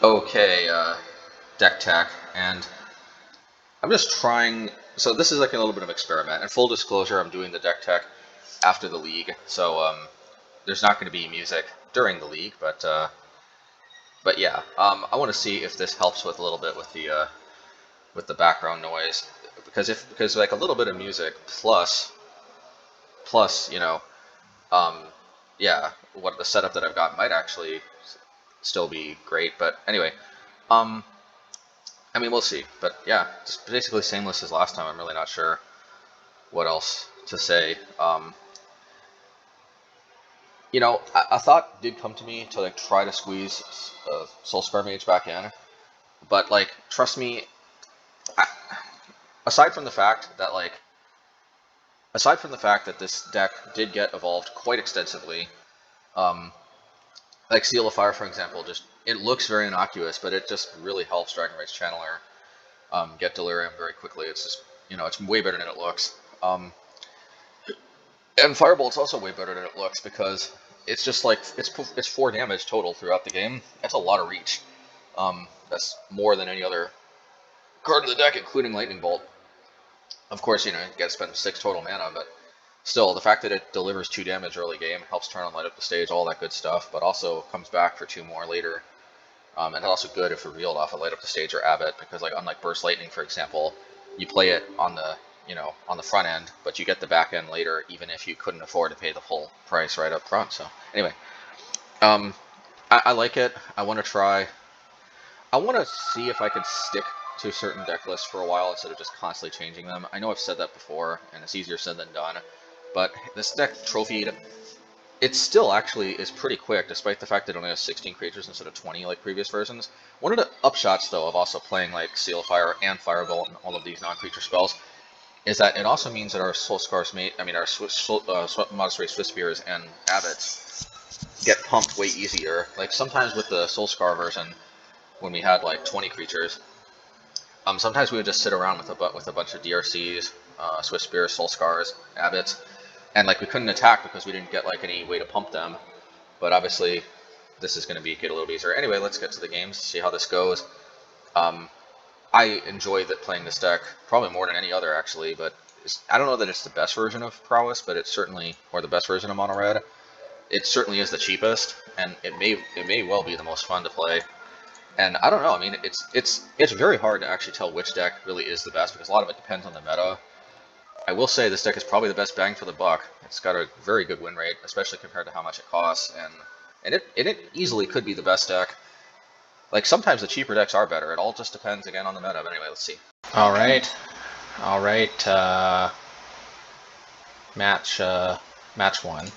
Okay, deck tech, and I'm just trying. So this is like a little bit of experiment. And full disclosure, I'm doing the deck tech after the league, so there's not going to be music during the league, but yeah, I want to see if this helps with a little bit with the background noise, because like a little bit of music plus um, yeah, what the setup that I've got might actually still be great. But anyway, um, I mean, we'll see. But yeah, just basically same list as last time. I'm really not sure what else to say. A thought did come to me to like try to squeeze Soulscar Mage back in, but like, trust me, I, aside from the fact that like, aside from the fact that this deck did get evolved quite extensively, um, like Seal of Fire, for example, just it looks very innocuous, but it just really helps Dragon Rage Channeler get Delirium very quickly. It's just, it's way better than it looks. And Firebolt's also way better than it looks because it's just like it's 4 damage total throughout the game. That's a lot of reach. That's more than any other card in the deck, including Lightning Bolt. Of course, you got to spend 6 total mana, but still, the fact that it delivers 2 damage early game, helps turn on light up the stage, all that good stuff, but also comes back for 2 more later. And it's also good if revealed off of light up the stage or Abbot, because like unlike Burst Lightning, for example, you play it on the on the front end, but you get the back end later, even if you couldn't afford to pay the full price right up front. So anyway, I like it. I want to try. I want to see if I could stick to certain deck lists for a while instead of just constantly changing them. I know I've said that before, and it's easier said than done. But this deck trophied, it still actually is pretty quick, despite the fact that it only has 16 creatures instead of 20 like previous versions. One of the upshots, though, of also playing like Seal of Fire and Firebolt and all of these non-creature spells is that it also means that our our Monastery Swiftspears and Abbots get pumped way easier. Like sometimes with the Soulscar version, when we had like 20 creatures, sometimes we would just sit around with a bunch of DRCs, Swiftspears, Soulscars, Abbots, and like we couldn't attack because we didn't get like any way to pump them. But obviously, this is going to get a little easier. Anyway, let's get to the games, see how this goes. I enjoy playing this deck probably more than any other actually, but I don't know that it's the best version of Prowess, but it's certainly, or the best version of Mono Red. It certainly is the cheapest, and it may well be the most fun to play. And I don't know. I mean, it's very hard to actually tell which deck really is the best because a lot of it depends on the meta. I will say this deck is probably the best bang for the buck. It's got a very good win rate, especially compared to how much it costs, and it easily could be the best deck. Like sometimes the cheaper decks are better. It all just depends again on the meta. But anyway, let's see. All right. Match one.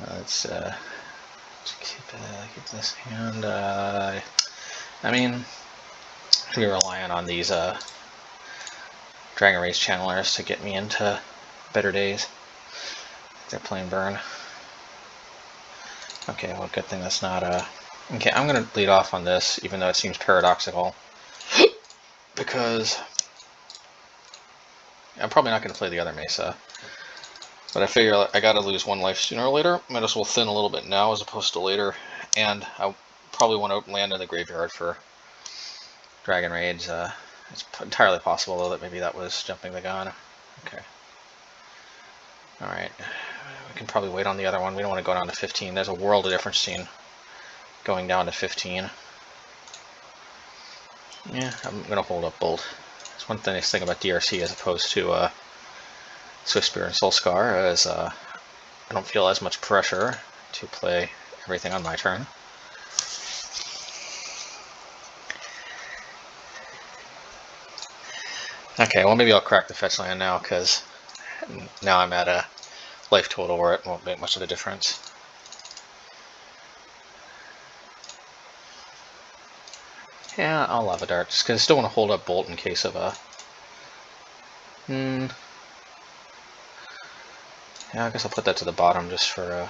Let's keep this hand. I mean, I'll be relying on these Dragon Race channelers to get me into better days. They're playing burn. Okay, well, good thing that's not Okay, I'm gonna lead off on this, even though it seems paradoxical, because I'm probably not gonna play the other Mesa. But I figure I gotta lose 1 life sooner or later. Might as well thin a little bit now as opposed to later. And I probably want to land in the graveyard for Dragon Raids. It's entirely possible, though, that maybe that was jumping the gun. Okay. Alright. We can probably wait on the other one. We don't want to go down to 15. There's a world of difference between going down to 15. Yeah, I'm going to hold up Bolt. That's one nice thing about DRC as opposed to Swiftspear and Soulscar, is I don't feel as much pressure to play everything on my turn. Okay, well maybe I'll crack the fetch land now, because now I'm at a life total where it won't make much of a difference. Yeah, I'll Lava Dart, just because I still want to hold up Bolt in case of a... Yeah, I guess I'll put that to the bottom just for...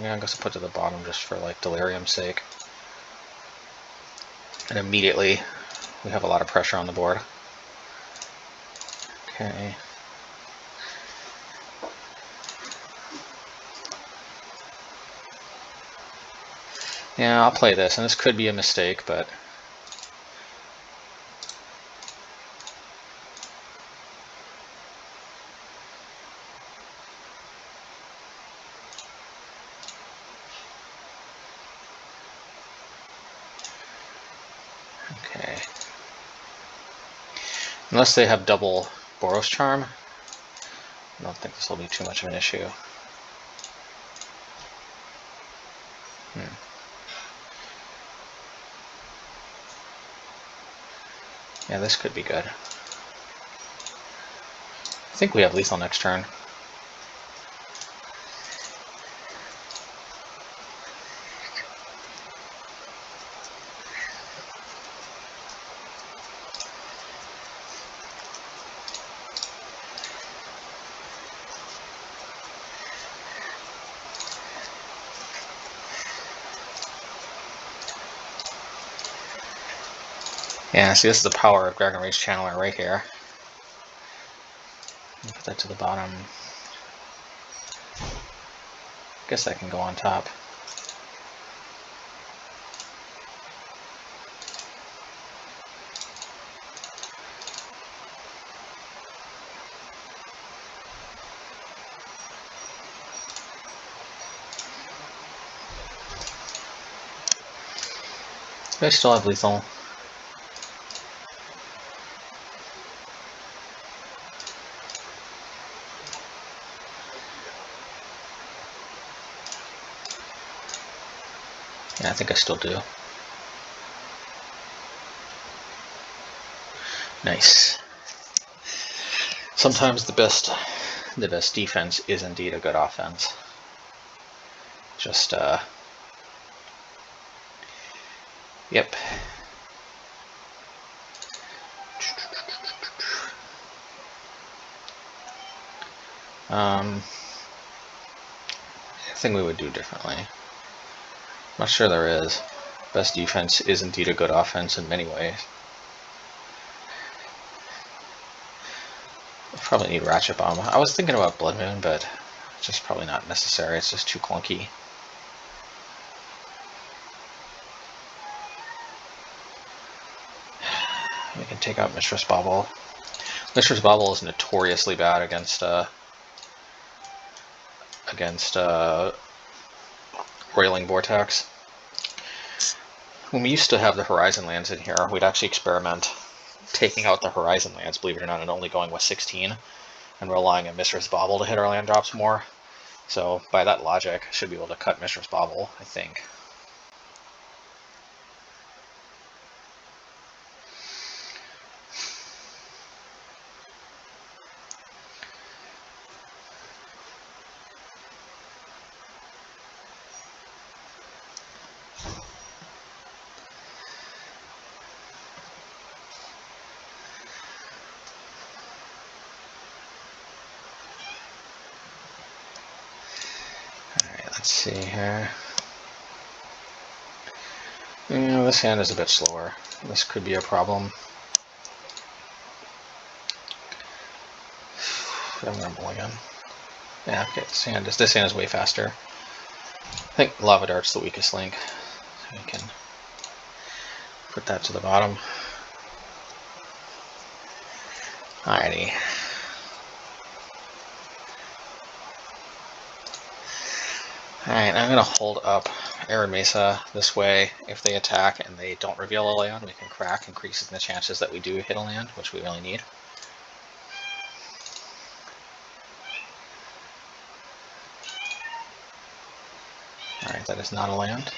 Yeah, I guess I'll put it to the bottom just for, like, Delirium's sake. And immediately, we have a lot of pressure on the board. Okay. Yeah, I'll play this, and this could be a mistake, but... Okay. Unless they have double Boros Charm, I don't think this will be too much of an issue. Yeah, this could be good. I think we have lethal next turn. Yeah, see, this is the power of Dragon Rage Channeler right here. Put that to the bottom. Guess that can go on top. I still have lethal. Yeah, I think I still do. Nice. Sometimes the best defense is indeed a good offense. Just yep. Anything we would do differently? I'm not sure there is. Best defense is indeed a good offense in many ways. I probably need Ratchet Bomb. I was thinking about Blood Moon, but it's just probably not necessary. It's just too clunky. We can take out Mishra's Bauble. Mishra's Bauble is notoriously bad against Roiling Vortex. When we used to have the Horizon Lands in here, we'd actually experiment taking out the Horizon Lands, believe it or not, and only going with 16, and relying on Mishra's Bauble to hit our land drops more. So by that logic, I should be able to cut Mishra's Bauble, I think. Let's see here. This hand is a bit slower. This could be a problem. I'm gonna mulligan. Yeah, okay, this hand is way faster. I think Lava Dart's the weakest link. So we can put that to the bottom. Alrighty. Alright, I'm going to hold up Arid Mesa this way. If they attack and they don't reveal a land, we can crack, increasing the chances that we do hit a land, which we really need. Alright, that is not a land.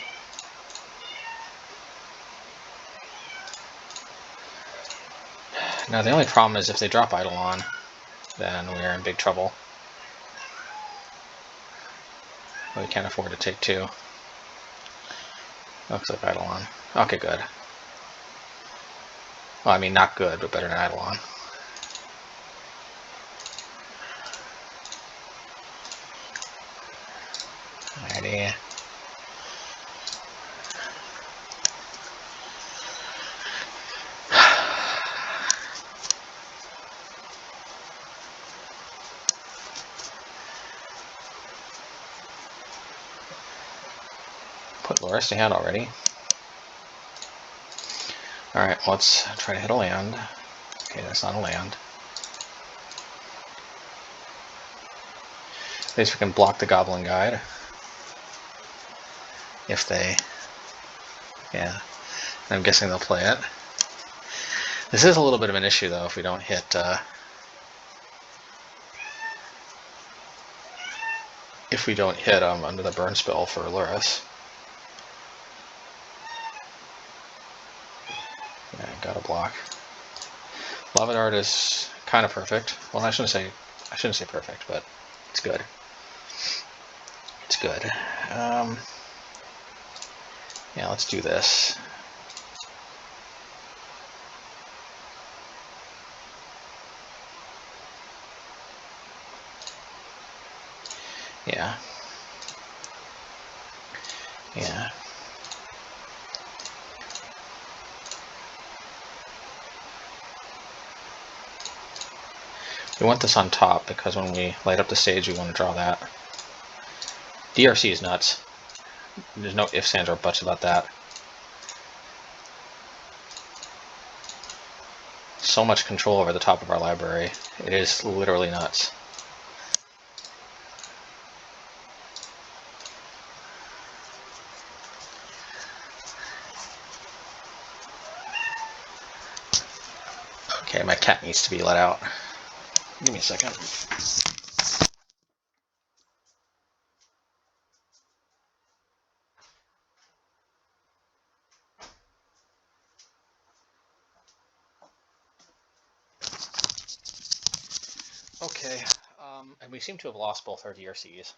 Now the only problem is if they drop Eidolon, then we're in big trouble. We can't afford to take two. Looks like Eidolon. Okay, good. Well, I mean, not good, but better than Eidolon. Alrighty. Put Loris to hand already. Alright, let's try to hit a land. Okay, that's not a land. At least we can block the Goblin Guide. If they... Yeah. I'm guessing they'll play it. This is a little bit of an issue, though, if we don't hit... if we don't hit under the burn spell for Loris. Yeah, gotta block. Lava Dart is kind of perfect. Well, I shouldn't say perfect, but it's good. It's good. Yeah, let's do this. Yeah. Yeah. We want this on top because when we light up the stage, we want to draw that. DRC is nuts. There's no ifs, ands, or buts about that. So much control over the top of our library. It is literally nuts. Okay, my cat needs to be let out. Give me a second. Okay, and we seem to have lost both our DRCs.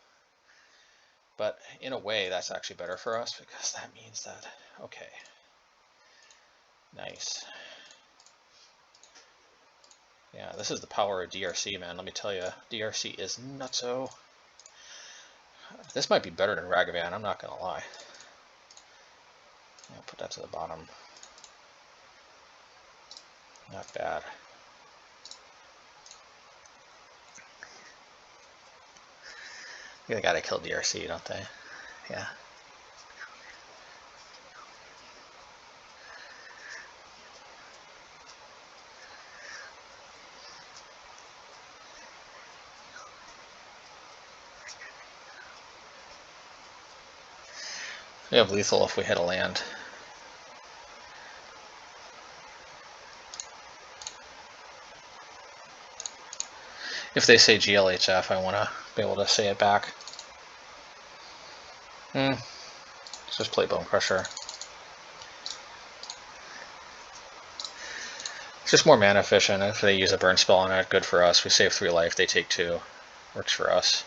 But in a way, that's actually better for us because that means that, okay. Nice. Yeah, this is the power of DRC, man. Let me tell you, DRC is nutso. This might be better than Ragavan, I'm not gonna lie. I'll put that to the bottom. Not bad. They gotta kill DRC, don't they? Yeah. We have lethal if we hit a land. If they say GLHF, I want to be able to say it back. Let's just play Bonecrusher. It's just more mana efficient. If they use a burn spell on it, good for us. We save 3 life, they take 2. Works for us.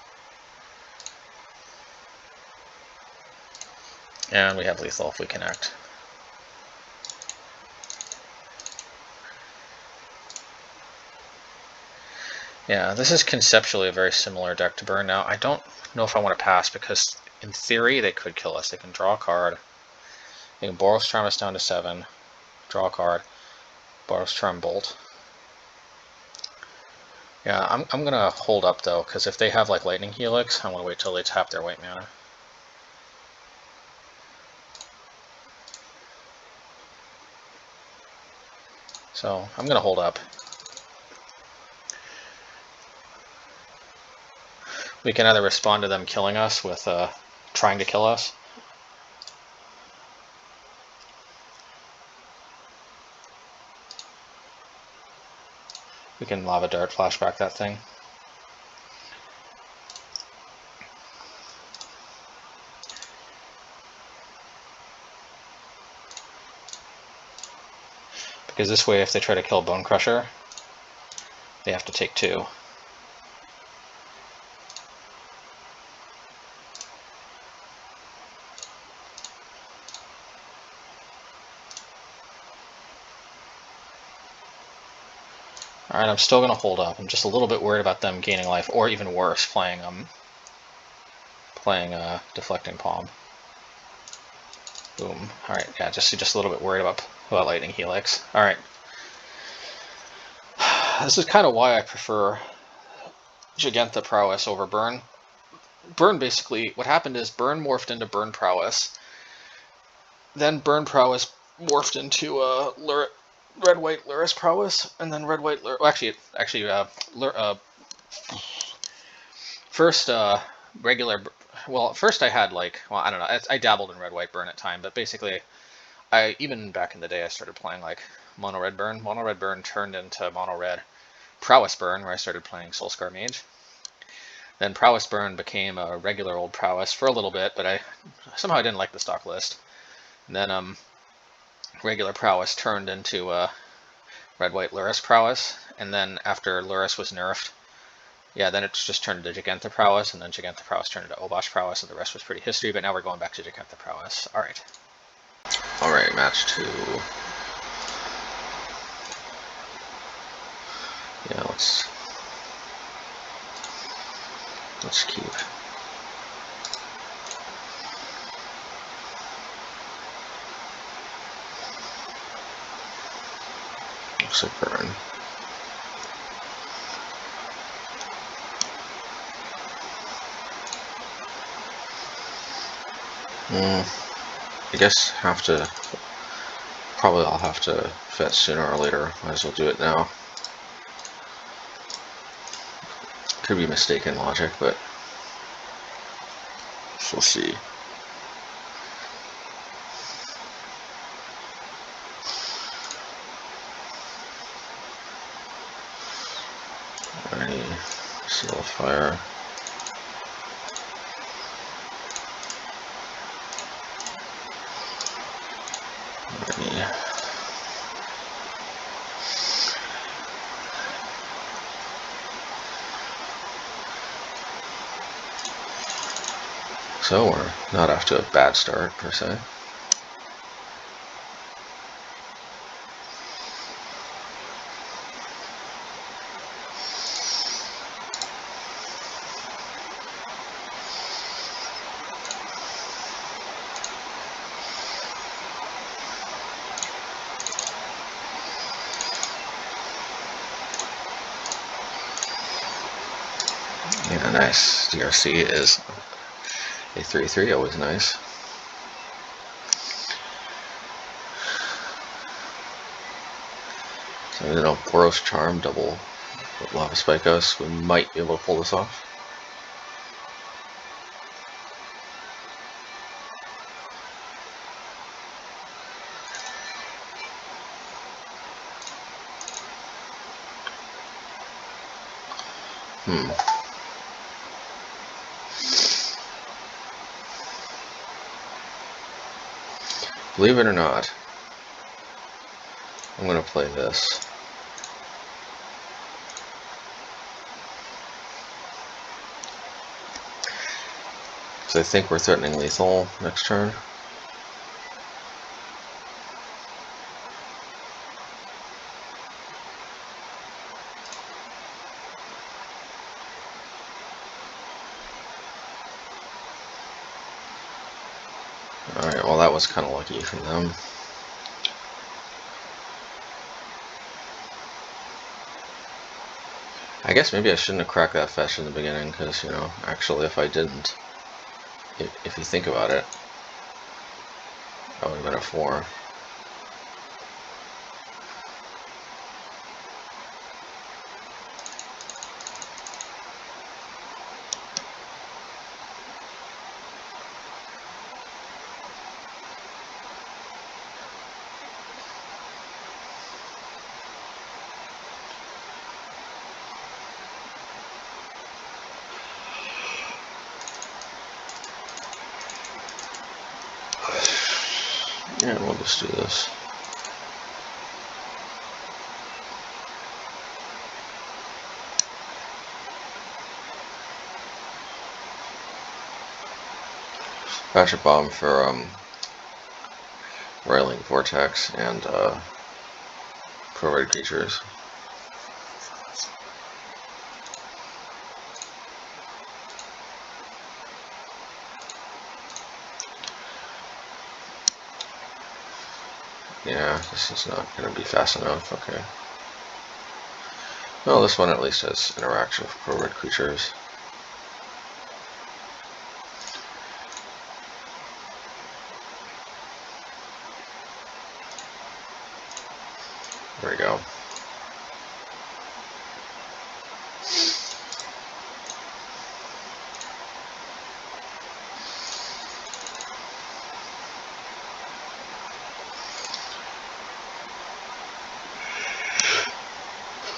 And we have lethal if we connect. Yeah, this is conceptually a very similar deck to burn. Now, I don't know if I want to pass because in theory they could kill us. They can draw a card. They can Boros Charm us down to 7. Draw a card. Boros Charm Bolt. Yeah, I'm gonna hold up though, because if they have like Lightning Helix, I want to wait till they tap their white mana. So I'm gonna hold up. We can either respond to them killing us with trying to kill us. We can Lava Dart flashback that thing. Because this way, if they try to kill Bonecrusher, they have to take 2. Alright, I'm still going to hold up. I'm just a little bit worried about them gaining life, or even worse, playing Deflecting Palm. Boom. Alright, yeah, just a little bit worried about Lightning Helix. Alright. This is kind of why I prefer Jegantha Prowess over Burn. Burn basically, what happened is Burn morphed into Burn Prowess, then Burn Prowess morphed into Red-White Luris Prowess, and then Red-White Luris... First, regular... Well, first I had, like... Well, I don't know. I dabbled in Red-White Burn at time, but basically, even back in the day, I started playing, like, Mono-Red Burn. Mono-Red Burn turned into Mono-Red Prowess Burn, where I started playing Soulscar Mage. Then Prowess Burn became a regular old Prowess for a little bit, but I didn't like the stock list. And then, regular Prowess turned into Red-White Luris Prowess, and then after Luris was nerfed, yeah, then it just turned into Jegantha Prowess, and then Jegantha Prowess turned into Obosh Prowess, and the rest was pretty history, but now we're going back to Jegantha Prowess. Alright. Alright, match 2. Yeah, let's keep. Looks like burn. I guess probably I'll have to fetch sooner or later. Might as well do it now. Could be mistaken logic, but we'll see. Alrighty, Seal of Fire. Alrighty. So we're not off to a bad start, per se. Yeah, nice. DRC is a 3/3, always nice. So even though Boros Charm double Lava Spike us, we might be able to pull this off. Believe it or not, I'm going to play this. So I think we're threatening lethal next turn. Alright, well that was kind of lucky from them. I guess maybe I shouldn't have cracked that fetch in the beginning, because, you know, actually if I didn't, if you think about it, that would have been a 4. Yeah, we'll just do this. Ratchet Bomb for Railing Vortex and Pro-Red Creatures. Yeah, this is not going to be fast enough. Okay. Well, this one at least has interaction with Pro-Red Creatures. There we go.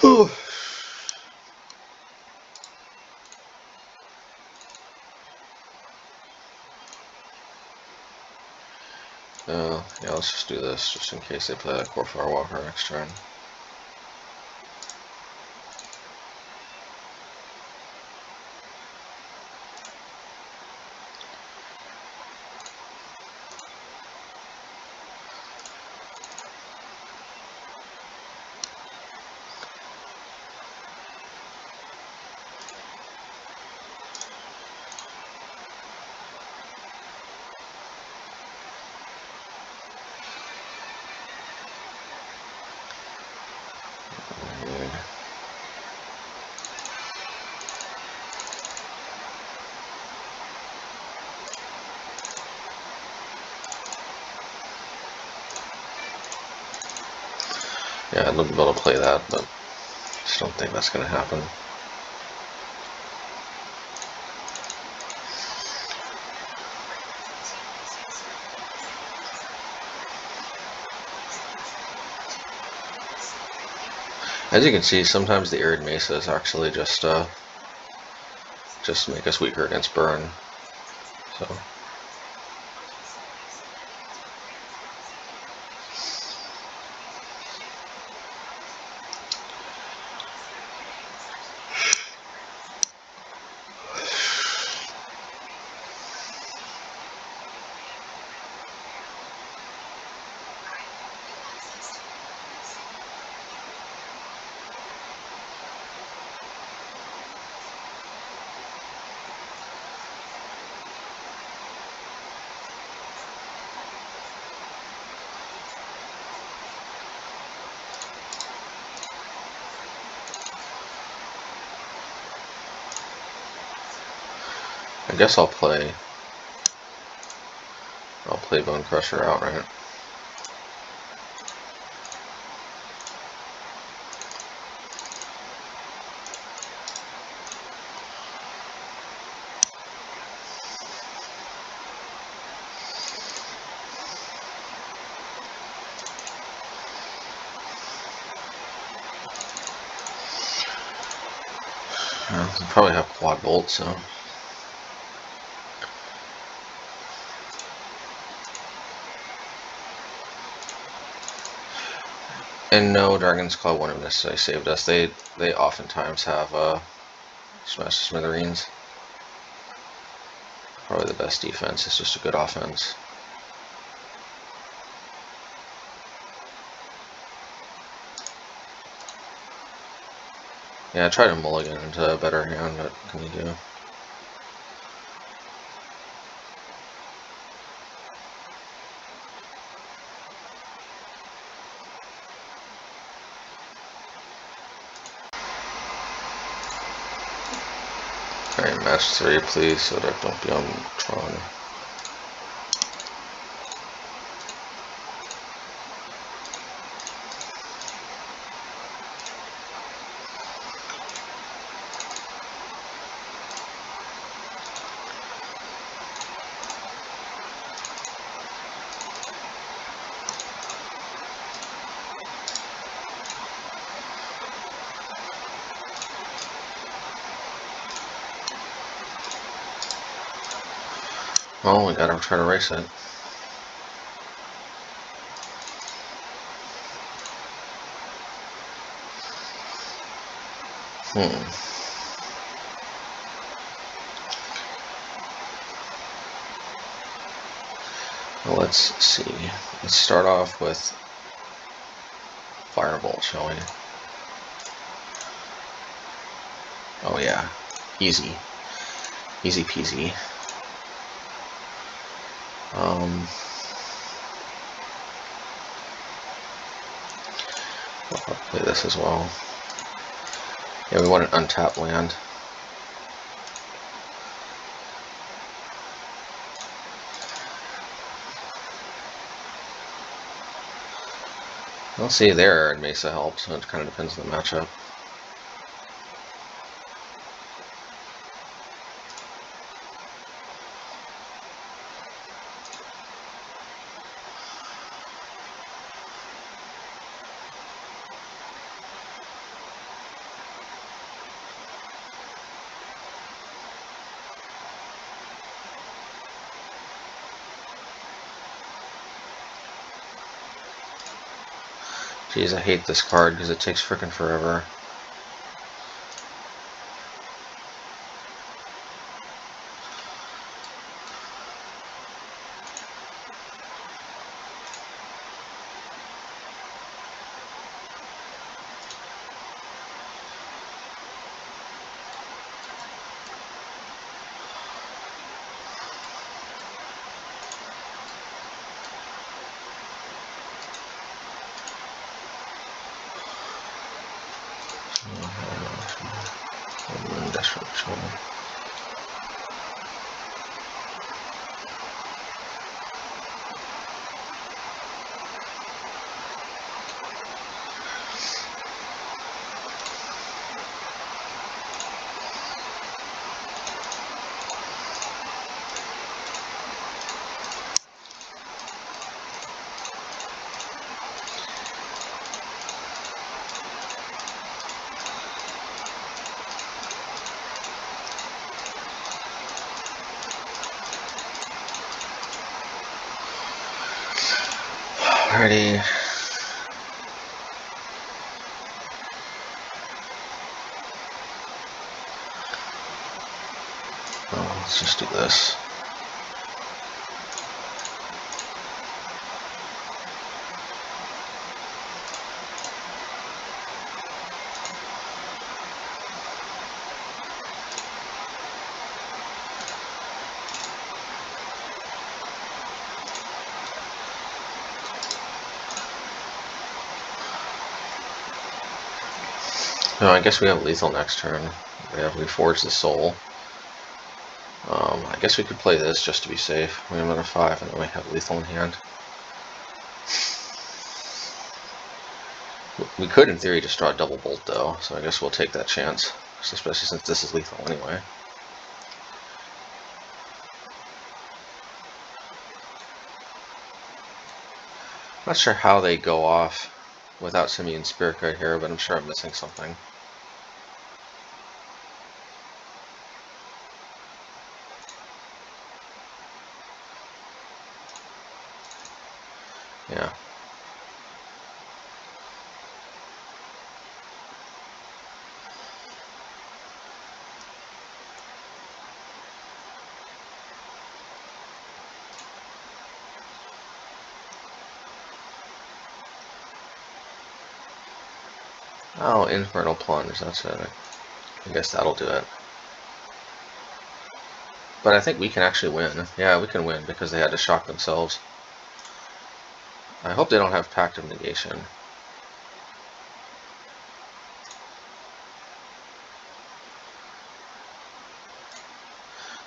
Ooh. Yeah, let's just do this, just in case they play that Core Firewalker next turn. Yeah, I'd love to be able to play that, but I just don't think that's going to happen. As you can see, sometimes the Arid Mesa is actually just make us weaker against burn. So. I guess I'll play Bonecrusher outright. I'll probably have quad bolt, so. And no, Dragon's Claw wouldn't have necessarily saved us. They oftentimes have Smash to Smithereens. Probably the best defense. It's just a good offense. Yeah, I tried to mulligan into a better hand, but what can you do? Alright, match 3 please, so that don't be on Tron. Well, we gotta try to race it. Well, let's see. Let's start off with Firebolt, shall we? Oh yeah, easy. Easy peasy. I'll play this as well. Yeah, we want an untapped land. I'll see there Arid Mesa helped, so it kind of depends on the matchup. Jeez, I hate this card because it takes frickin' forever. Alrighty. Oh, let's just do this. No, I guess we have lethal next turn. We forge the soul. I guess we could play this just to be safe. We have another 5, and then we have lethal in hand. We could, in theory, just draw a double bolt, though, so I guess we'll take that chance, especially since this is lethal anyway. Not sure how they go off without Simian Spirit Guide here, but I'm sure I'm missing something. Yeah. Oh, Infernal Plunge, that's it. I guess that'll do it. But I think we can actually win. Yeah, we can win because they had to shock themselves. I hope they don't have Pact of Negation.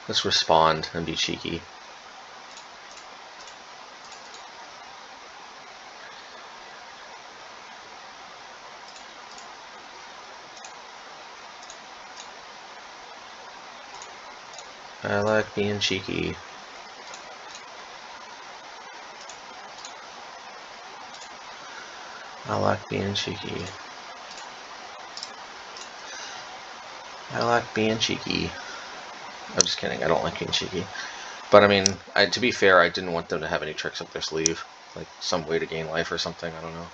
Let's respond and be cheeky. I like being cheeky. I like being cheeky. I like being cheeky. I'm just kidding, I don't like being cheeky. But I mean, to be fair, I didn't want them to have any tricks up their sleeve. Like some way to gain life or something, I don't know.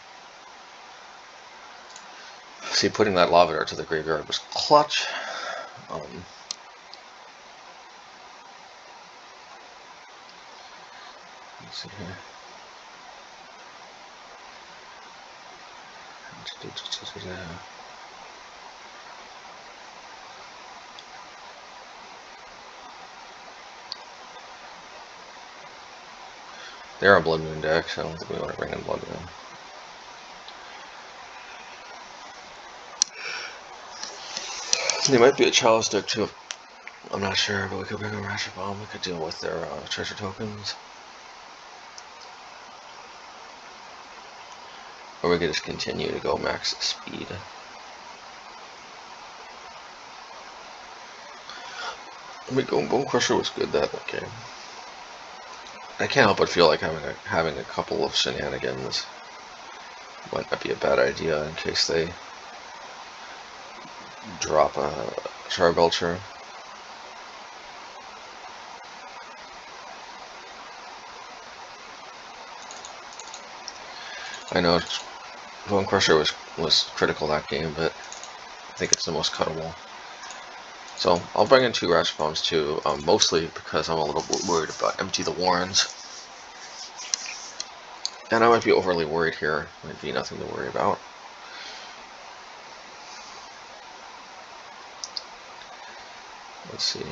See, putting that Lava Dart to the graveyard was clutch. Let's see here. They're a Blood Moon deck, so I don't think we want to bring in Blood Moon. They might be a Chalice deck too. I'm not sure, but we could bring in Ratchet Bomb. We could deal with their treasure tokens. Or we could just continue to go max speed. I mean, Bonecrusher was good that game. I can't help but feel like having a couple of shenanigans might not be a bad idea in case they drop a Charbelcher. I know Bonecrusher was critical that game, but I think it's the most cuttable. So I'll bring in 2 Ratchet Bombs too, mostly because I'm a little bit worried about Empty the Warrens. And I might be overly worried here. Might be nothing to worry about. Let's see.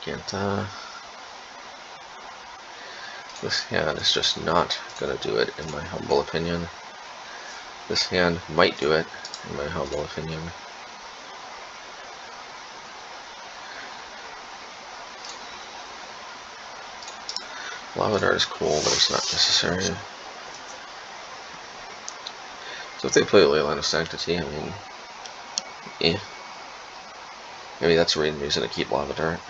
Jegantha. This hand is just not going to do it, in my humble opinion. This hand might do it, in my humble opinion. Lava Dart is cool, but it's not necessary. So if they play Leyline of Sanctity, I mean, eh. Maybe that's a reason to keep Lava Dart.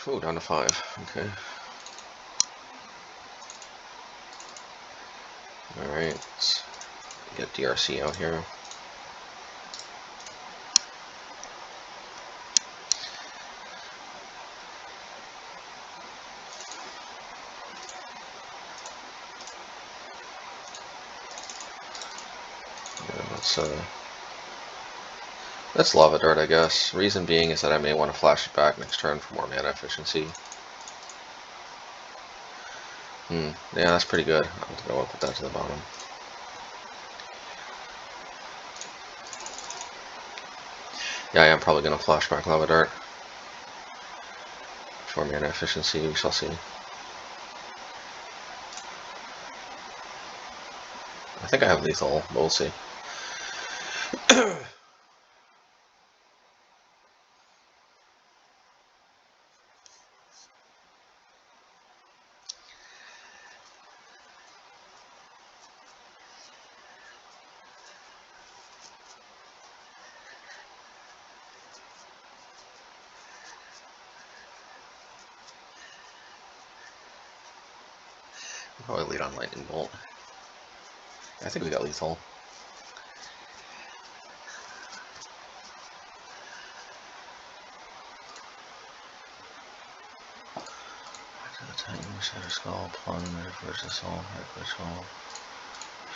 Oh, down to 5. Okay. Alright, let's get DRC out here. That's Lava Dart, I guess. Reason being is that I may want to flash it back next turn for more mana efficiency. Yeah, that's pretty good. I'll put that to the bottom. Yeah, I am probably going to flash back Lava Dart for mana efficiency. We shall see. I think I have lethal, but we'll see. Probably lead on Lightning Bolt. I think we got lethal. To the Titan, Shatter Skull, Plum, Reverse Assault, Hardcore Soul,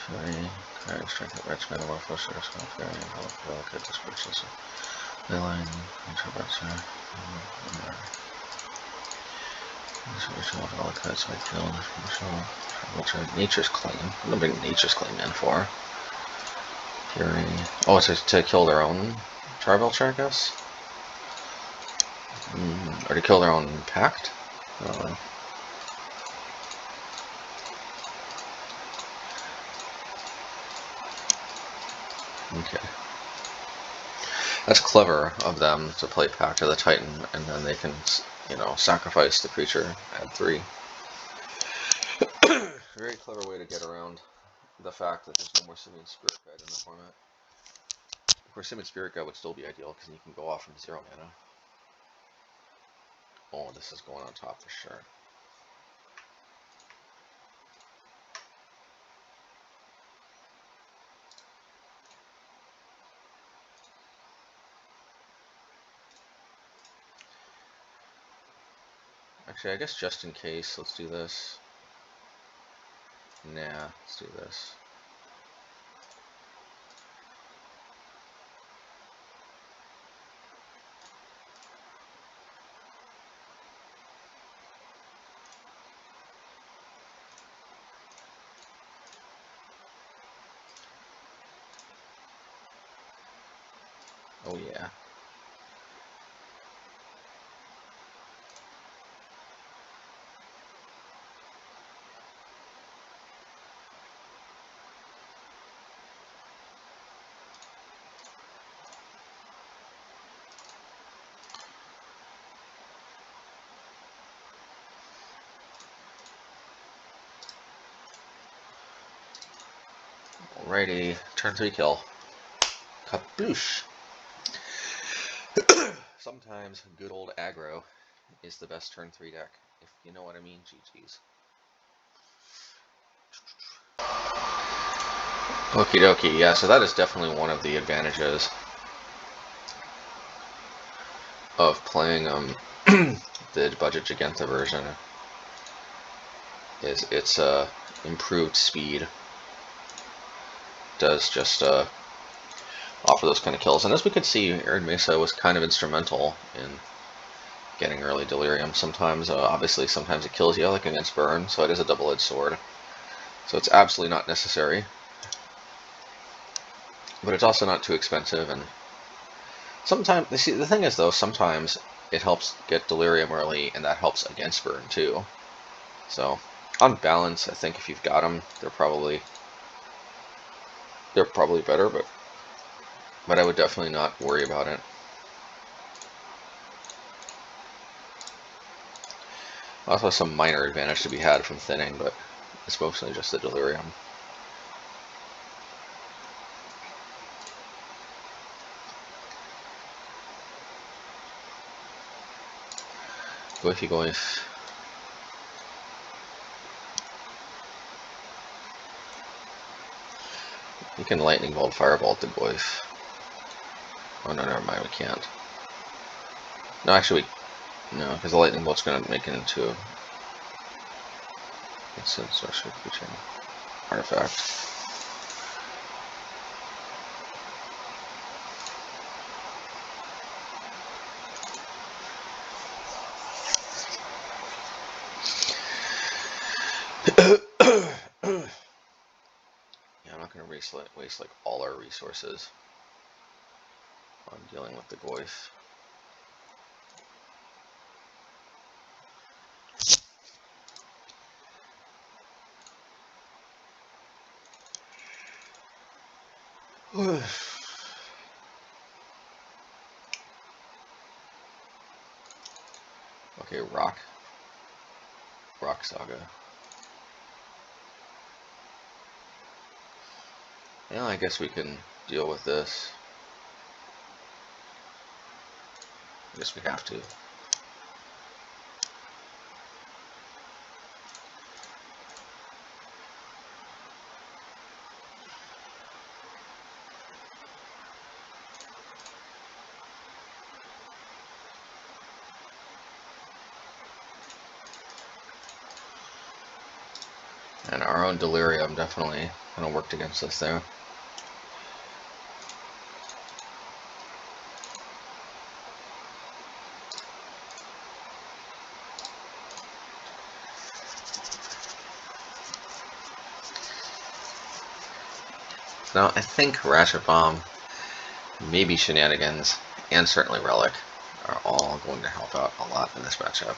Fury, Courage, Strength, Wretched, Warflow, Shatter Skull, Fury, Delicate, Disperses, Leyline, Charbelcher, Nature's Claim. I'm gonna bring Nature's Claim in for Fury. Oh, it's to kill their own Charbelcher, I guess? Or to kill their own Pact? I don't know. Okay. That's clever of them to play Pact of the Titan, and then they can, you know, sacrifice the creature, add 3. Very clever way to get around the fact that there's no more Simian Spirit Guide in the format. Of course, Simian Spirit Guide would still be ideal because you can go off from 0 mana. Oh, this is going on top for sure. Actually, I guess just in case, let's do this. Nah, let's do this. Oh yeah. Alrighty, turn 3 kill. Kaboosh! Sometimes good old aggro is the best turn 3 deck, if you know what I mean, GG's. Okie dokie, yeah, so that is definitely one of the advantages of playing the budget Jegantha version, is its improved speed. Does just offer those kind of kills. And as we could see, Arid Mesa was kind of instrumental in getting early delirium. Sometimes, obviously, sometimes it kills you, like against burn, so it is a double-edged sword. So it's absolutely not necessary. But it's also not too expensive, and sometimes, see, the thing is though, sometimes it helps get delirium early, and that helps against burn too. So, on balance, I think if you've got them, they're probably better, but I would definitely not worry about it. Also, some minor advantage to be had from thinning, but it's mostly just the delirium. Goify goif. You can lightning bolt, firebolt the goif. Oh no, never mind, we can't. No, actually, no, because the lightning bolt's going to make it into instant sorcery creature artifact. Yeah, I'm not going to waste like all our resources on dealing with the goif. Okay, rock saga. Well, I guess we can deal with this. I guess we have to. And our own delirium definitely kind of worked against us there. Now, I think Ratchet Bomb, maybe Shenanigans, and certainly Relic are all going to help out a lot in this matchup.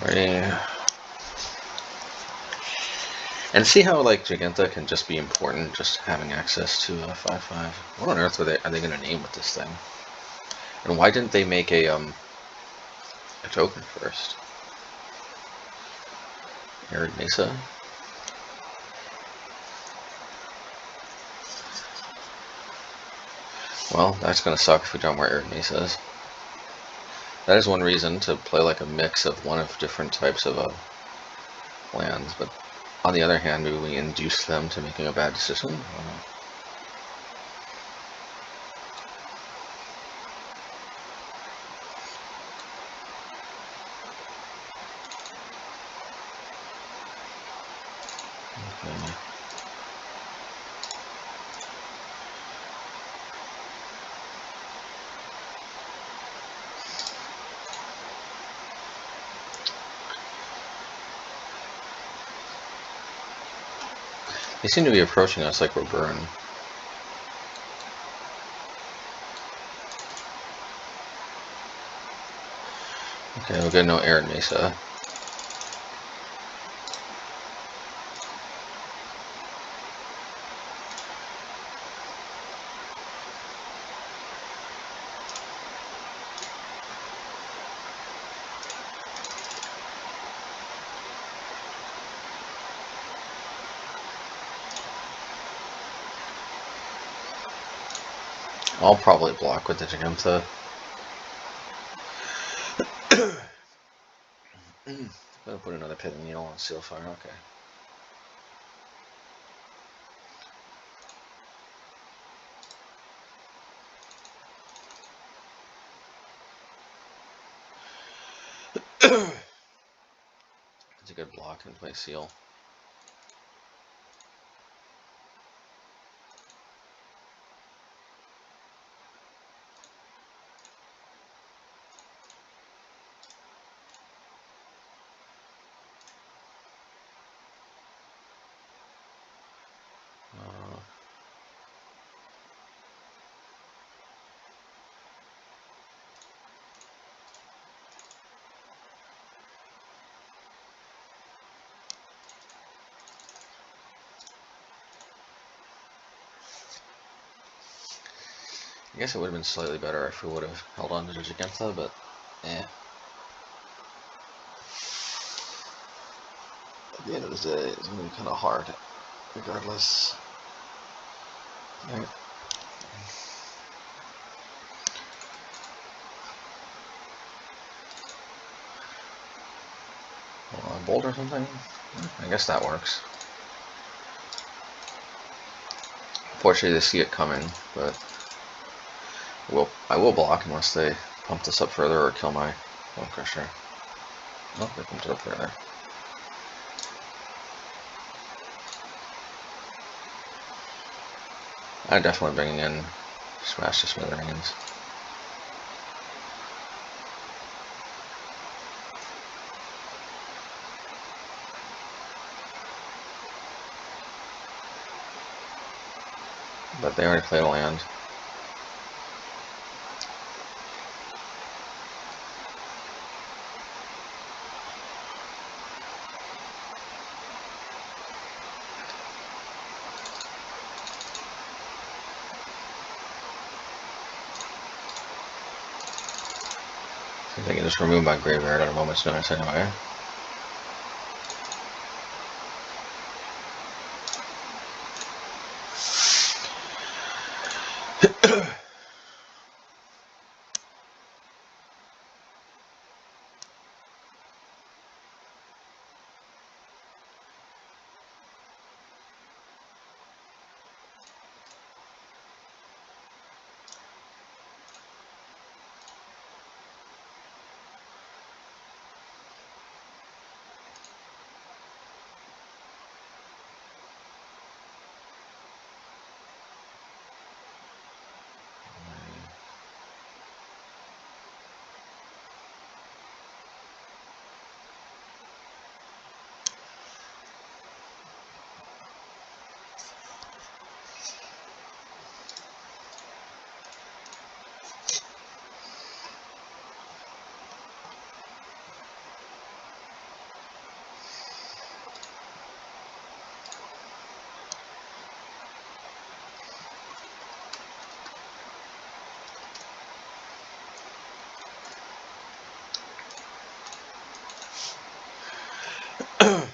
Ready. And see how like Jegantha can just be important, just having access to a 5/5. What on earth are they going to name with this thing? And why didn't they make a token first? Arid Mesa. Well, that's going to suck if we don't know where Arid Mesa is. That is one reason to play like a mix of one of different types of lands, but on the other hand, maybe we induce them to making a bad decision. I don't know. Okay. They seem to be approaching us like we're burned. Okay, we're good. No Arid Mesa. I'll probably block with the Jegantha. Gonna put another pit and needle on Seal Fire, okay. It's a good block and play Seal. I guess it would have been slightly better if we would have held on to the Jegantha, but eh. At the end of the day, it's going to be kind of hard, regardless. Right. A bolt or something? I guess that works. Unfortunately, they see it coming, but I will block unless they pump this up further or kill my Bonecrusher. Oh, they pumped it up further. I'm definitely bringing in Smash to Smithereens. But they already played a land. I think I can just remove my graveyard at a moment's notice anyway.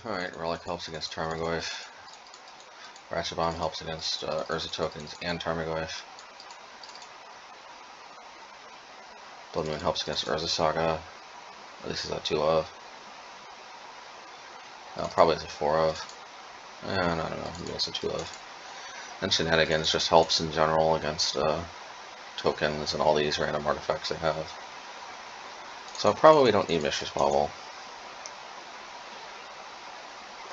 Alright, Relic helps against Tarmogoyf. Ratchet Bomb helps against Urza tokens and Tarmogoyf. Blood Moon helps against Urza Saga. At least it's a 2 of. No, probably it's a 4 of. I don't know, maybe it's a 2 of. And Shenanigans just helps in general against tokens and all these random artifacts they have. So probably don't need Mishra's Bauble.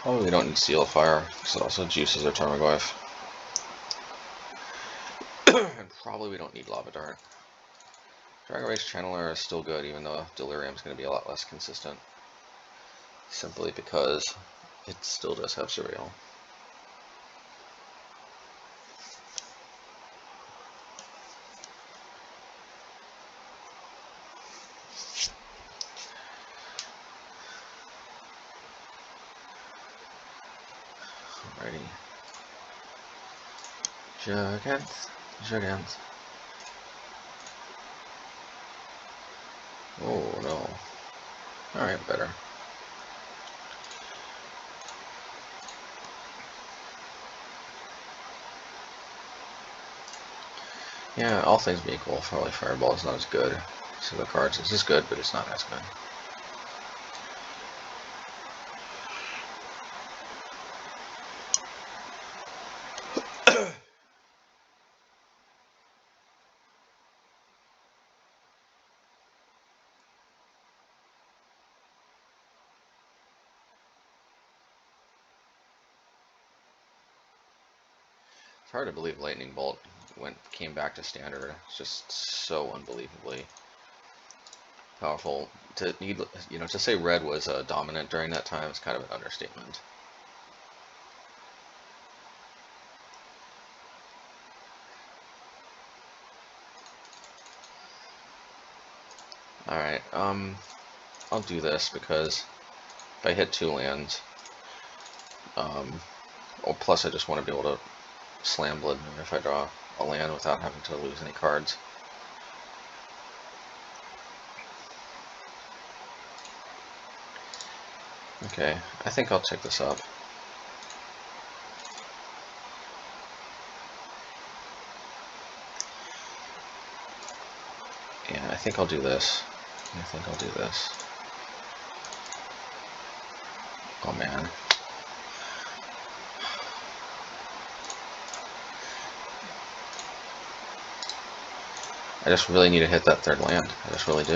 Probably don't need Seal of Fire, because it also juices their Tarmogoyf. And probably we don't need Lava Dart. Dragon Race Channeler is still good, even though Delirium is going to be a lot less consistent. Simply because it still does have Surreal. Alrighty. Jegantha. Oh no. Alright, better. Yeah, all things being equal, probably Firebolt is not as good. So the cards, it's just good, but it's not as good. It's hard to believe Lightning Bolt came back to standard. It's just so unbelievably powerful. To say red was dominant during that time is kind of an understatement. Alright, I'll do this because if I hit 2 lands, plus I just want to be able to slam Blood Moon if I draw a land without having to lose any cards. Okay, I think I'll check this up. Yeah, I think I'll do this. Oh man. I just really need to hit that 3rd land. I just really do.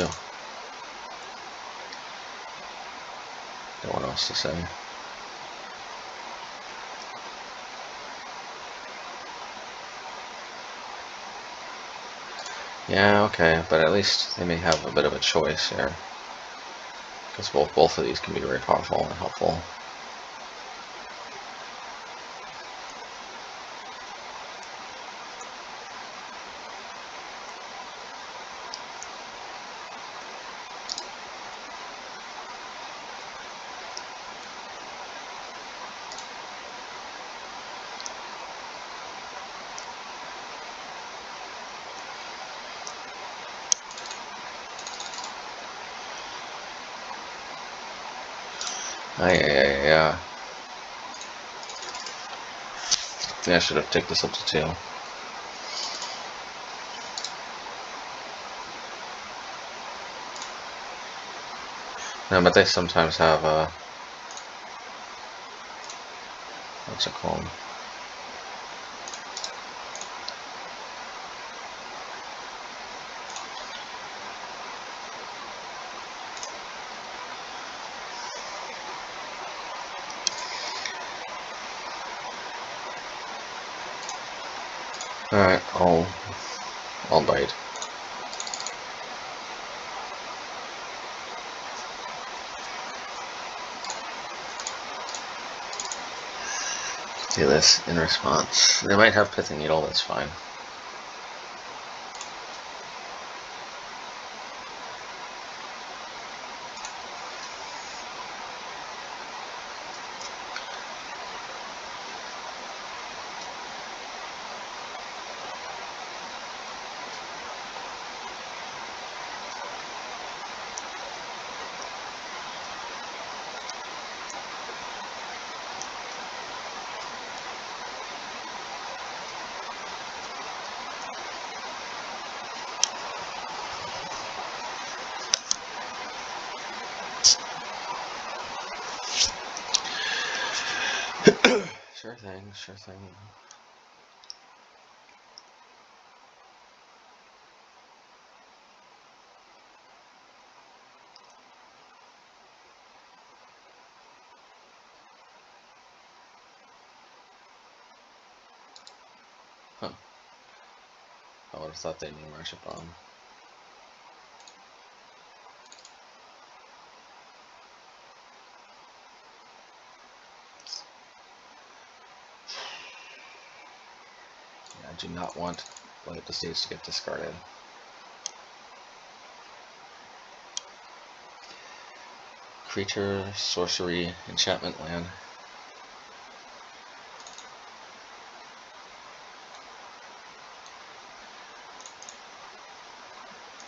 Don't know what else to say. Yeah, okay, but at least they may have a bit of a choice here. Because both of these can be very powerful and helpful. Yeah. I should have taken this up to 2. No, but they sometimes have what's it called? Alright, I'll bite. Do this in response. They might have Pithing Needle, that's fine. Sure thing. Huh. I would have thought they knew Ratchet Bomb. Yeah, I do not want Light Up the Stage to get discarded. Creature, sorcery, enchantment land.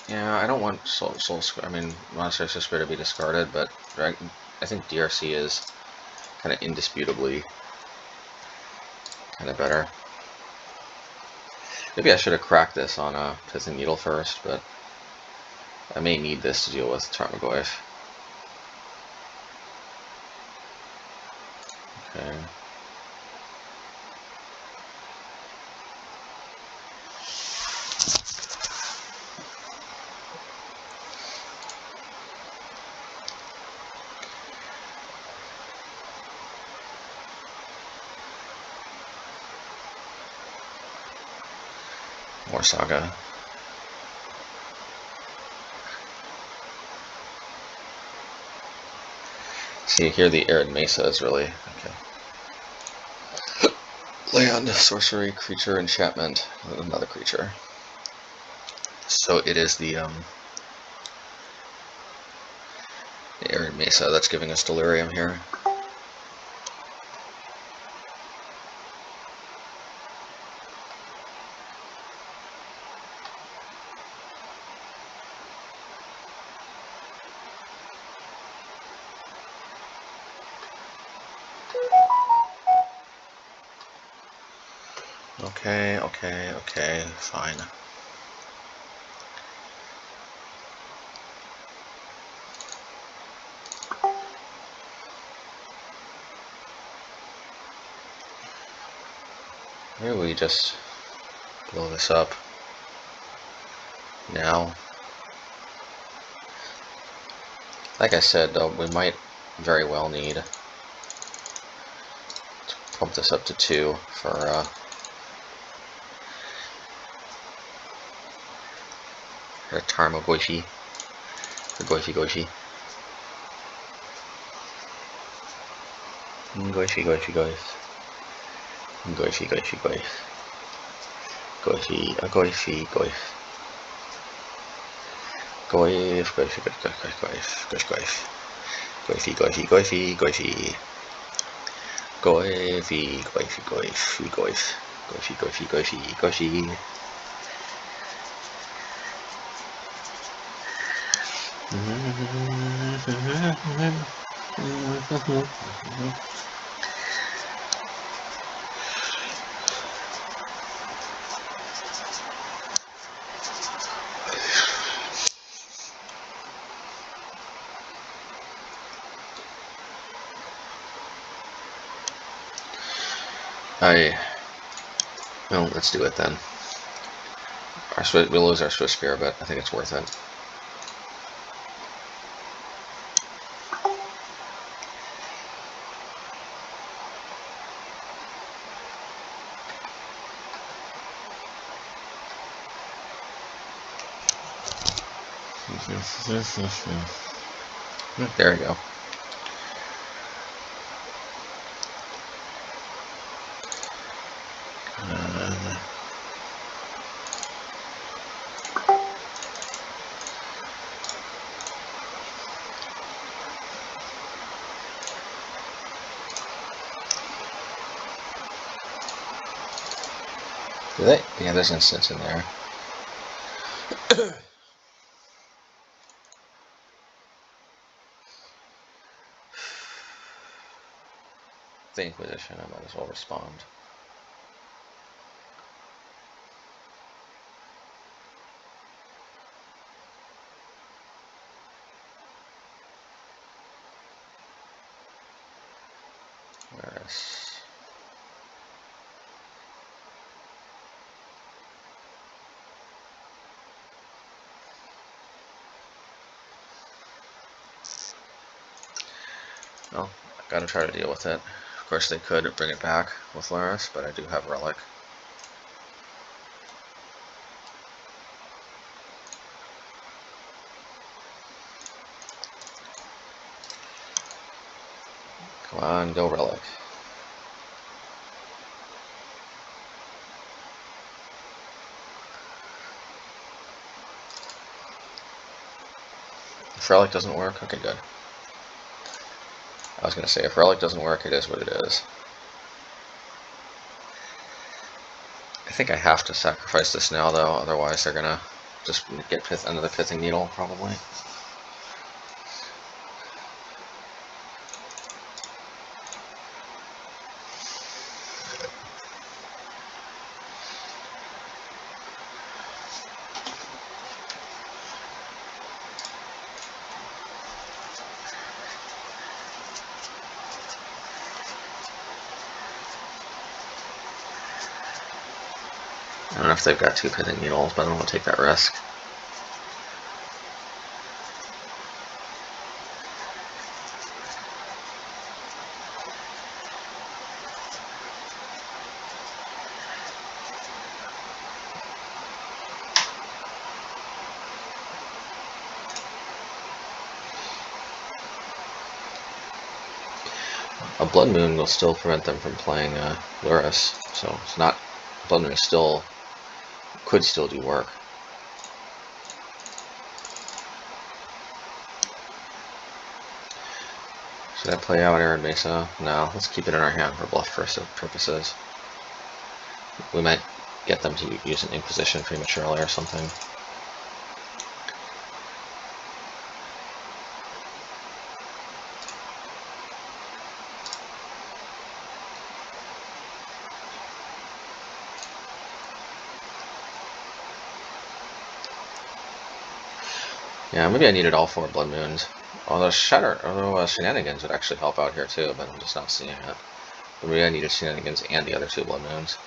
Yeah, I don't want I mean, Monastery Swiftspear to be discarded, but I think DRC is kind of indisputably kind of better. Maybe I should have cracked this on a Pithing Needle first, but I may need this to deal with Tarmogoyf. Okay. More Saga. See, here the Arid Mesa is really okay. Land, sorcery, creature, enchantment, another creature. So it is the Arid Mesa that's giving us Delirium here. Okay, fine. Maybe we just blow this up now. Like I said, though, we might very well need to pump this up to 2 for Tarmogoyf. For Goyfi. Goyfi. Goyfi. Goyfi. Goyfi. Well, let's do it then. We'll lose our Swiftspear, but I think it's worth it. There we go. Do they? Yeah, there's instants in there. The Inquisition, I might as well respond. Whereas well, I gotta try to deal with it. Of course, they could bring it back with Laris, but I do have Relic. Come on, go Relic. If Relic doesn't work, okay, good. I was gonna say, if Relic doesn't work, it is what it is. I think I have to sacrifice this now, though, otherwise they're gonna just get another pithing needle probably. I don't know if they've got 2 pithing needles, but I don't want to take that risk. A Blood Moon will still prevent them from playing Luris, so it's not. Blood Moon is still could still do work. Should I play out Arid Mesa? No, let's keep it in our hand for bluff purposes. We might get them to use an Inquisition prematurely or something. Yeah, maybe I needed all 4 Blood Moons. Although Shenanigans would actually help out here too, but I'm just not seeing it. But maybe I needed Shenanigans and the other 2 Blood Moons.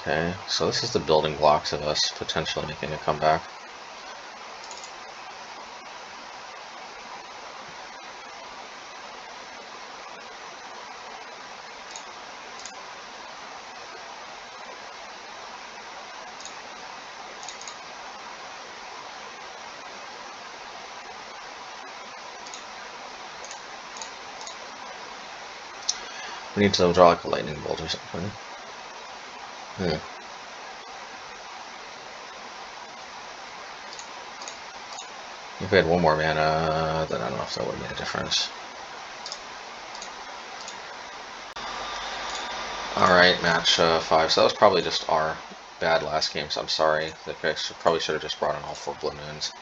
Okay, so this is the building blocks of us potentially making a comeback. We need to draw like a lightning bolt or something. If we had 1 more mana, then I don't know if that would have made a difference. Alright, match 5. So that was probably just our bad last game, so I'm sorry. I probably should have just brought in all 4 Blood Moons.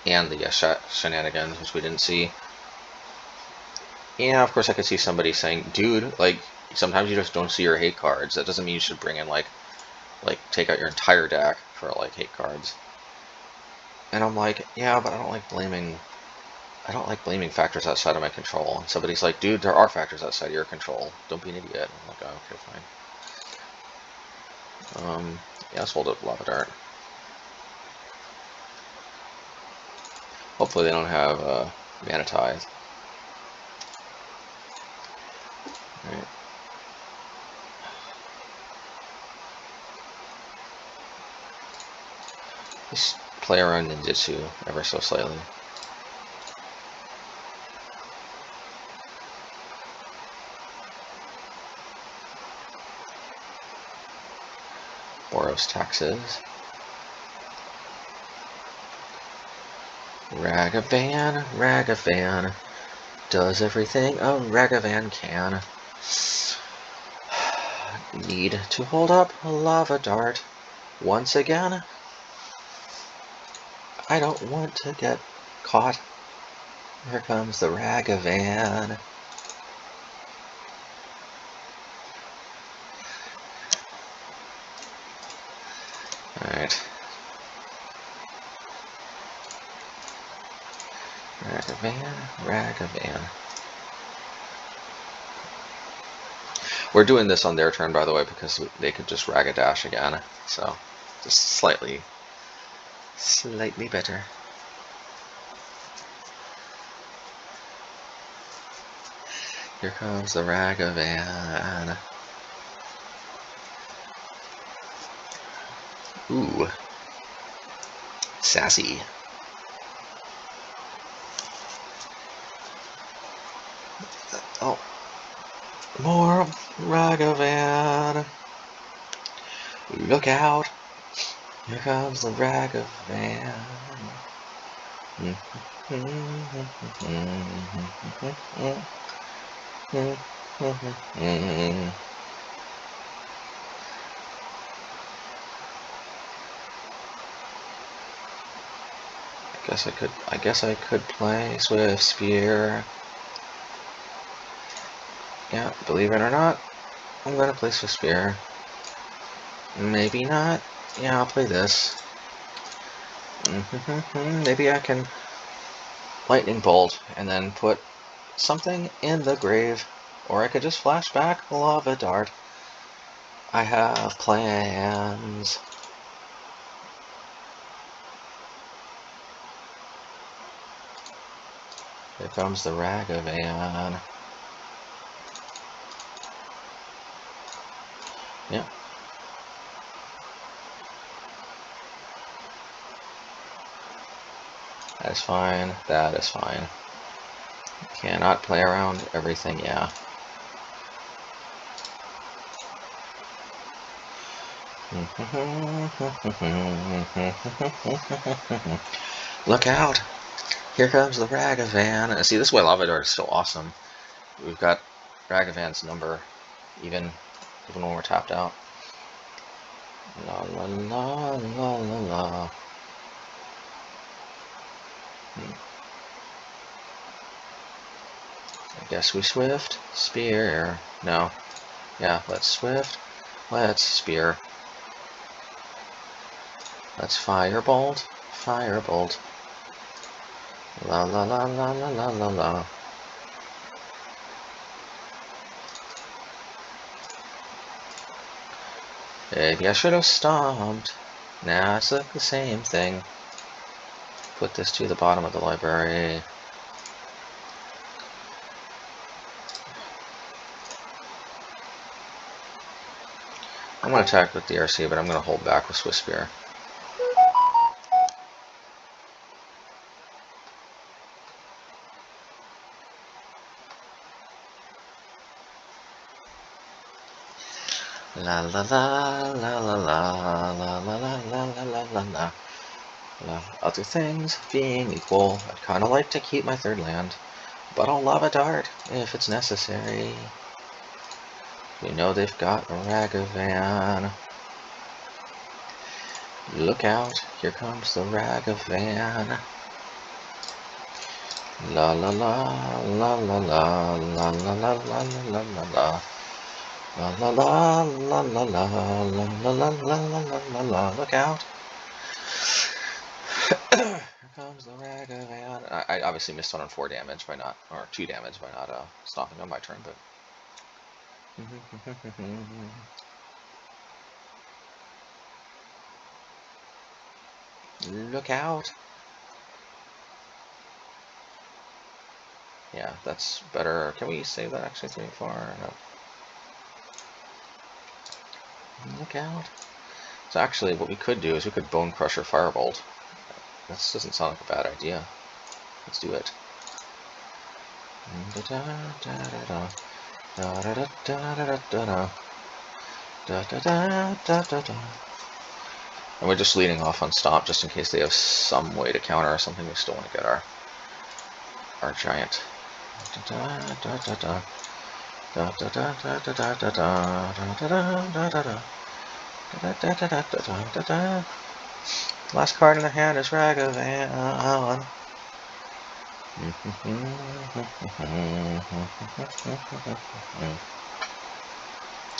And the Shenanigans, which we didn't see. Yeah, of course I could see somebody saying, dude, like, sometimes you just don't see your hate cards. That doesn't mean you should bring in, like take out your entire deck for, like, hate cards. And I'm like, yeah, but I don't like blaming factors outside of my control. And somebody's like, dude, there are factors outside of your control. Don't be an idiot. I'm like, oh, okay, fine. Yeah, let's hold up Lava Dart. Hopefully they don't have Mana Tithe. Right. Just play around Ninjutsu ever so slightly. Boros taxes. Ragavan, Ragavan, does everything a Ragavan can. Need to hold up a Lava Dart once again. I don't want to get caught. Here comes the Ragavan. Alright. Ragavan, Ragavan. We're doing this on their turn, by the way, because they could just Ragadash again. So, just slightly better. Here comes the Ragavan. Ooh. Sassy. Oh. More Ragavan. Look out. Here comes the Ragavan. I guess I could play Swiftspear. Yeah, believe it or not, I'm gonna play Swiftspear. Maybe not. Yeah, I'll play this. Maybe I can Lightning Bolt and then put something in the grave. Or I could just flash back the Lava Dart. I have plans. Here comes the Ragavan. Yep. That is fine. That is fine. Cannot play around everything, yeah. Look out! Here comes the Ragavan. See, this is why Lava Dart is so awesome. We've got Ragavan's number, even when we're tapped out. La la la la la la. I guess we Swiftspear. No. Yeah, let's Swiftspear. Let's Firebolt. La la la la la la la la. Maybe I should have stomped. Nah, it's like the same thing. Put this to the bottom of the library. I'm going to attack with DRC, but I'm going to hold back with Swiftspear. La la la la la la la la la la la la la. Other things being equal, I'd kind of like to keep my third land, but I'll Lava Dart if it's necessary. We know they've got a Ragavan. Look out, here comes the Ragavan. La la la la la la la la la la la la la. La la la la la la la la la la la. Look out. Here comes the Ragavan. I obviously missed one on 4 damage by not, or 2 damage by not stopping on my turn, but. Look out. Yeah, that's better. Can we save that actually 3 and 4? No. Look out. So actually what we could do is we could Bonecrusher Firebolt. This doesn't sound like a bad idea. Let's do it. And we're just leading off on Stomp just in case they have some way to counter or something. We still want to get our giant. Last card in the hand is Ragavan.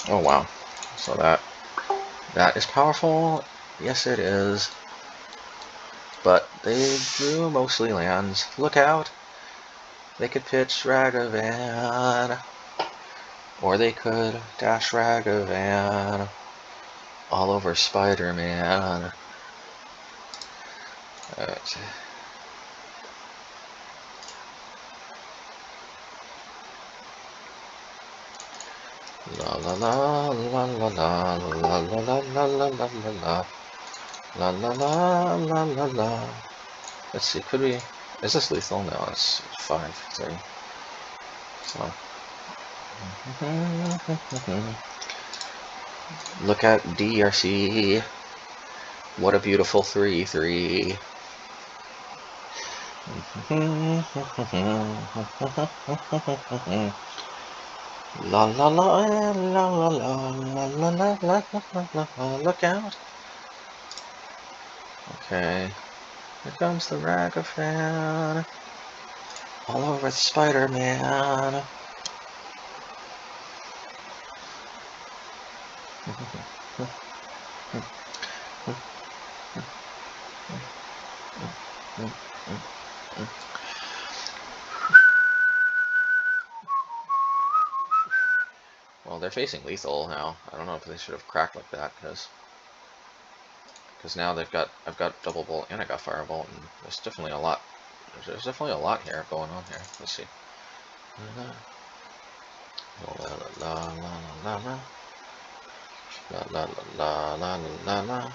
Oh wow. So that is powerful. Yes it is. But they drew mostly lands. Look out. They could pitch Ragavan. Or they could dash Ragavan all over Spider-Man. Alright. La la la la la la la la la la la la la la la la la la. Let's see, could we? Is this lethal? No, it's 5-3. So. Look at DRC. What a beautiful 3-3. La la la la la la la la la la la, look out. Okay. Here comes the Ragavan. All over Spider-Man. Well, they're facing lethal now. I don't know if they should have cracked like that, because now I've got double bolt and I got firebolt, and there's definitely a lot. There's definitely a lot here going on here. Let's see. La la la la la la la la la la la la.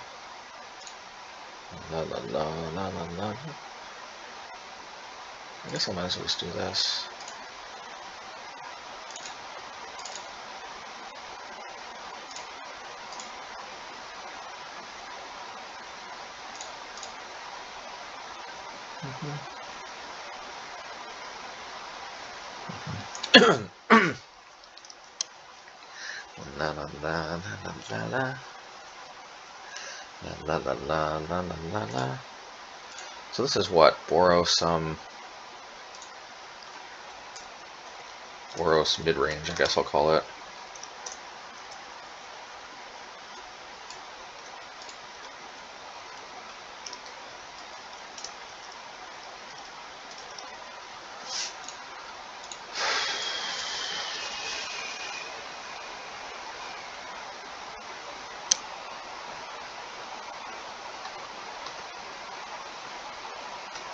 La la la la la la. I guess I might as well just do this. La la la la la la. La la la la la la la. So this is what? Boros mid-range, I guess I'll call it.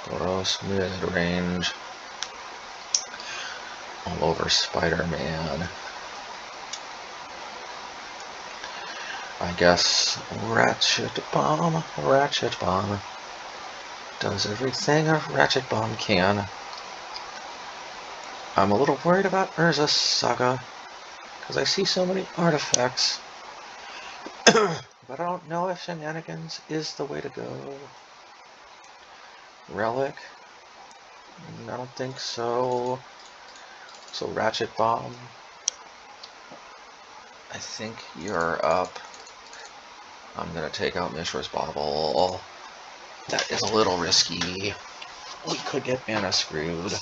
Boros mid-range. All over Spider-Man. I guess Ratchet Bomb does everything a Ratchet Bomb can. I'm a little worried about Urza's Saga, because I see so many artifacts. But I don't know if shenanigans is the way to go. Relic? I don't think so. So Ratchet Bomb, I think you're up. I'm gonna take out Mishra's Bauble. That is a little risky. We could get mana screwed.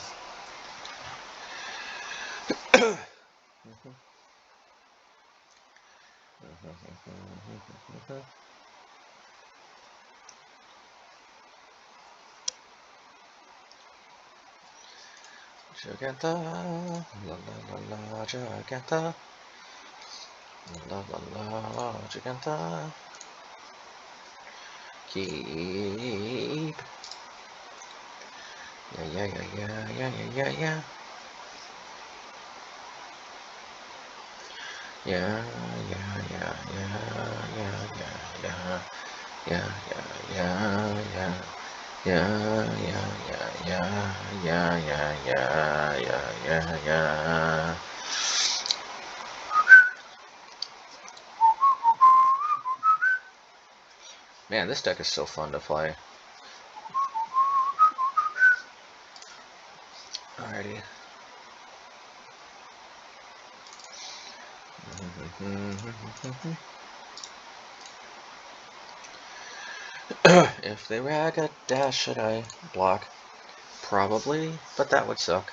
Jegantha, la la la la, Jegantha, la la la, Jegantha. Keep. Yeah. Yeah. Man, this deck is so fun to play. Alrighty. If they rag a dash, should I block? Probably, but that would suck.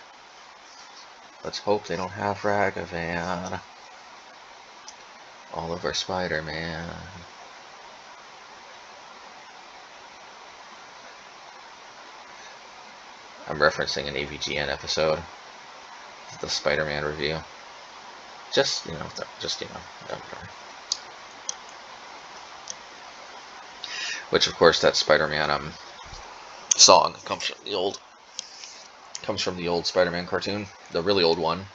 Let's hope they don't have Ragavan all over Spider-Man. I'm referencing an AVGN episode, the Spider-Man review. Just, don't worry. Which, of course, that Spider-Man song comes from the old Spider-Man cartoon, the really old one.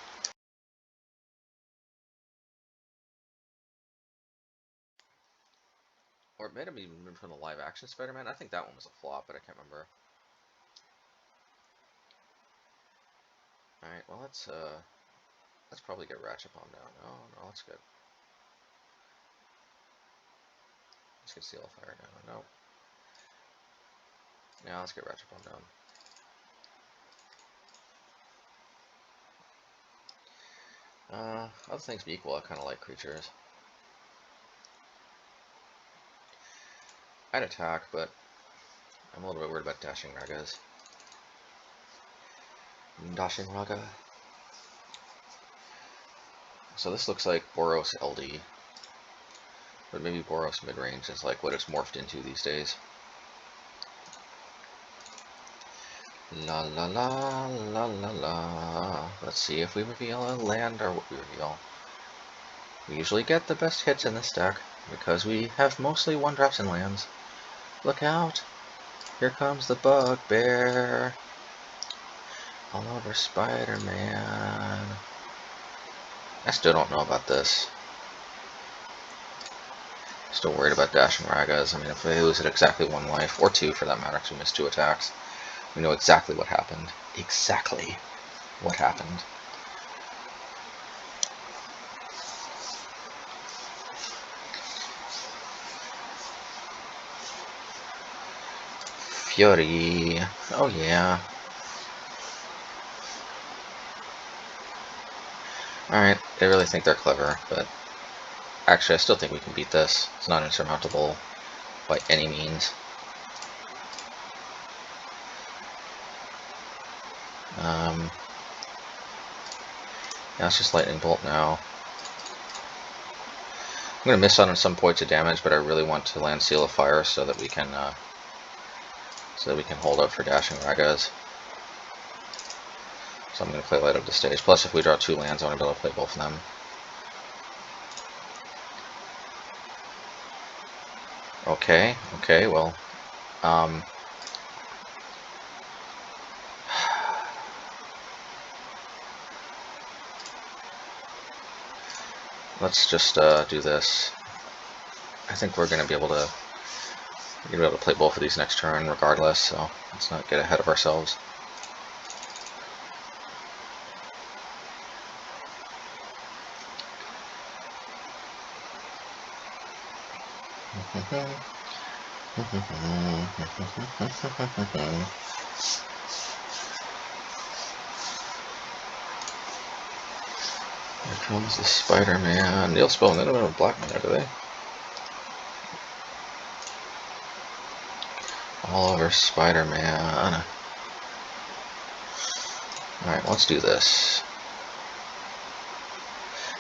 Or it might have even been from the live-action Spider-Man. I think that one was a flop, but I can't remember. Alright, well, let's probably get Ratchet Bomb down. No, that's good. Let's get Seal of Fire down. No. Yeah, let's get Ratchet Bomb Other things be equal, I kind of like creatures. I'd attack, but I'm a little bit worried about Dashing Ragas. Dashing Raga. So this looks like Boros LD. But maybe Boros midrange is like what it's morphed into these days. La la la la la la. Let's see if we reveal a land or what we reveal. We usually get the best hits in this deck because we have mostly 1-drops and lands. Look out! Here comes the Bugbear. All over Spider-Man. I still don't know about this. Still worried about Dashing Ragas. I mean, if they lose it exactly 1 life, or 2 for that matter, because we missed 2 attacks, we know exactly what happened. Exactly what happened. Fury. Oh yeah. Alright, they really think they're clever, but actually I still think we can beat this. It's not insurmountable by any means. Yeah, it's just Lightning Bolt now. I'm going to miss out on some points of damage, but I really want to land Seal of Fire so that we can hold up for Dashing Ragas. So I'm going to play Light Up the Stage. Plus, if we draw 2 lands, I want to be able to play both of them. Okay, well, let's just do this. I think we're going to be able to play both of these next turn regardless, so let's not get ahead of ourselves. Here comes the Spider-Man. Neil Spell, they don't have a black mana, do they? All over Spider-Man. Alright, let's do this.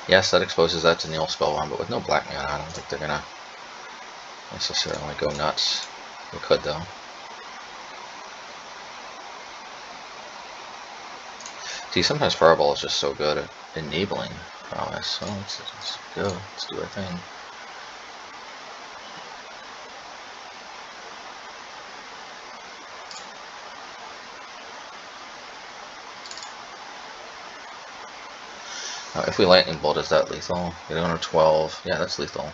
Yes, that exposes that to Neil Spellbound, but with no black mana, I don't think they're gonna necessarily go nuts. We could, though. See, sometimes Firebolt is just so good at enabling Prowess, so let's go. Let's do our thing. If we Lightning Bolt, is that lethal? Get on a 12. Yeah, that's lethal.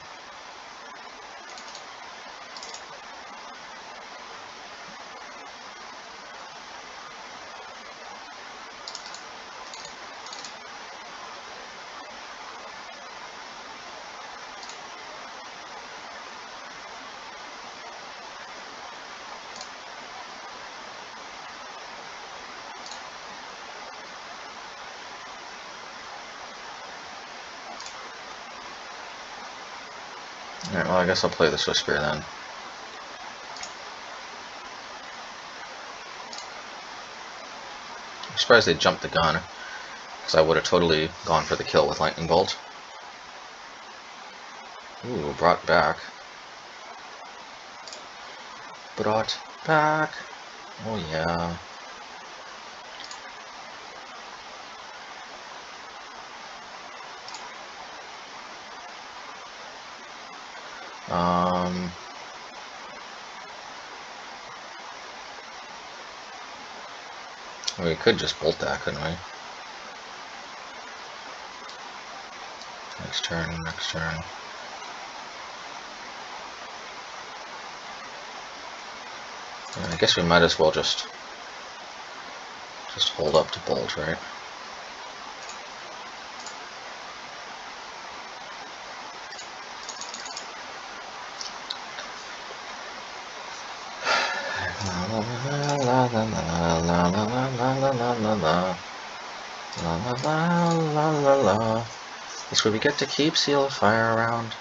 Alright, well I guess I'll play the Swiftspear then. I'm surprised they jumped the gun, because I would have totally gone for the kill with Lightning Bolt. Ooh, brought back. Brought back. Oh yeah. We could just bolt that, couldn't we? Next turn, next turn. Yeah, I guess we might as well just hold up to bolt, right? La la la la la la la la la la la. La la la la la la. This way we get to keep Seal of Fire around.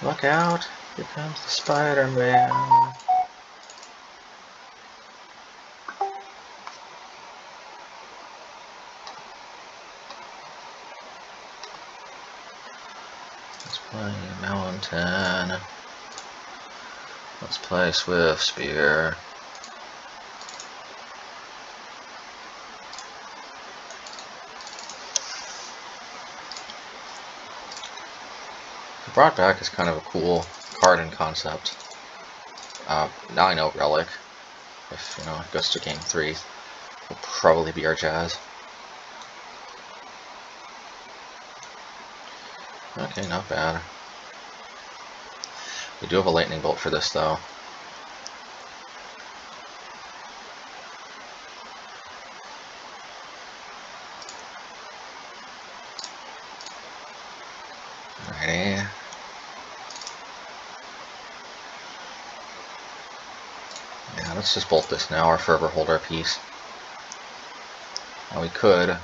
Look out! Here comes the Spider-Man. Let's play Mountain. Let's play Swiftspear. Brought Back is kind of a cool card and concept. Now I know Relic. If it goes to game 3, will probably be our jazz. Okay, not bad. We do have a Lightning Bolt for this though. Alrighty. Yeah, let's just bolt this now, or forever hold our peace. Now we could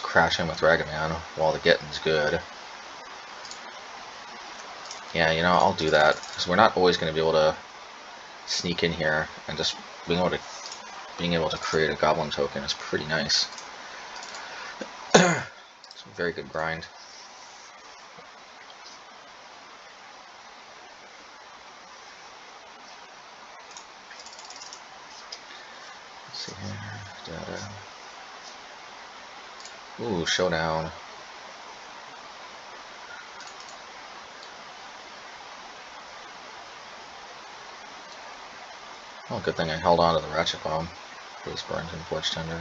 crash in with Ragavan while the getting's good. Yeah, I'll do that, because we're not always going to be able to sneak in here, and just being able to create a Goblin token is pretty nice. It's a very good grind. Let's see here. Data. Ooh, Showdown. Oh, good thing I held on to the Ratchet Bomb. Base Burns and Forge Tender.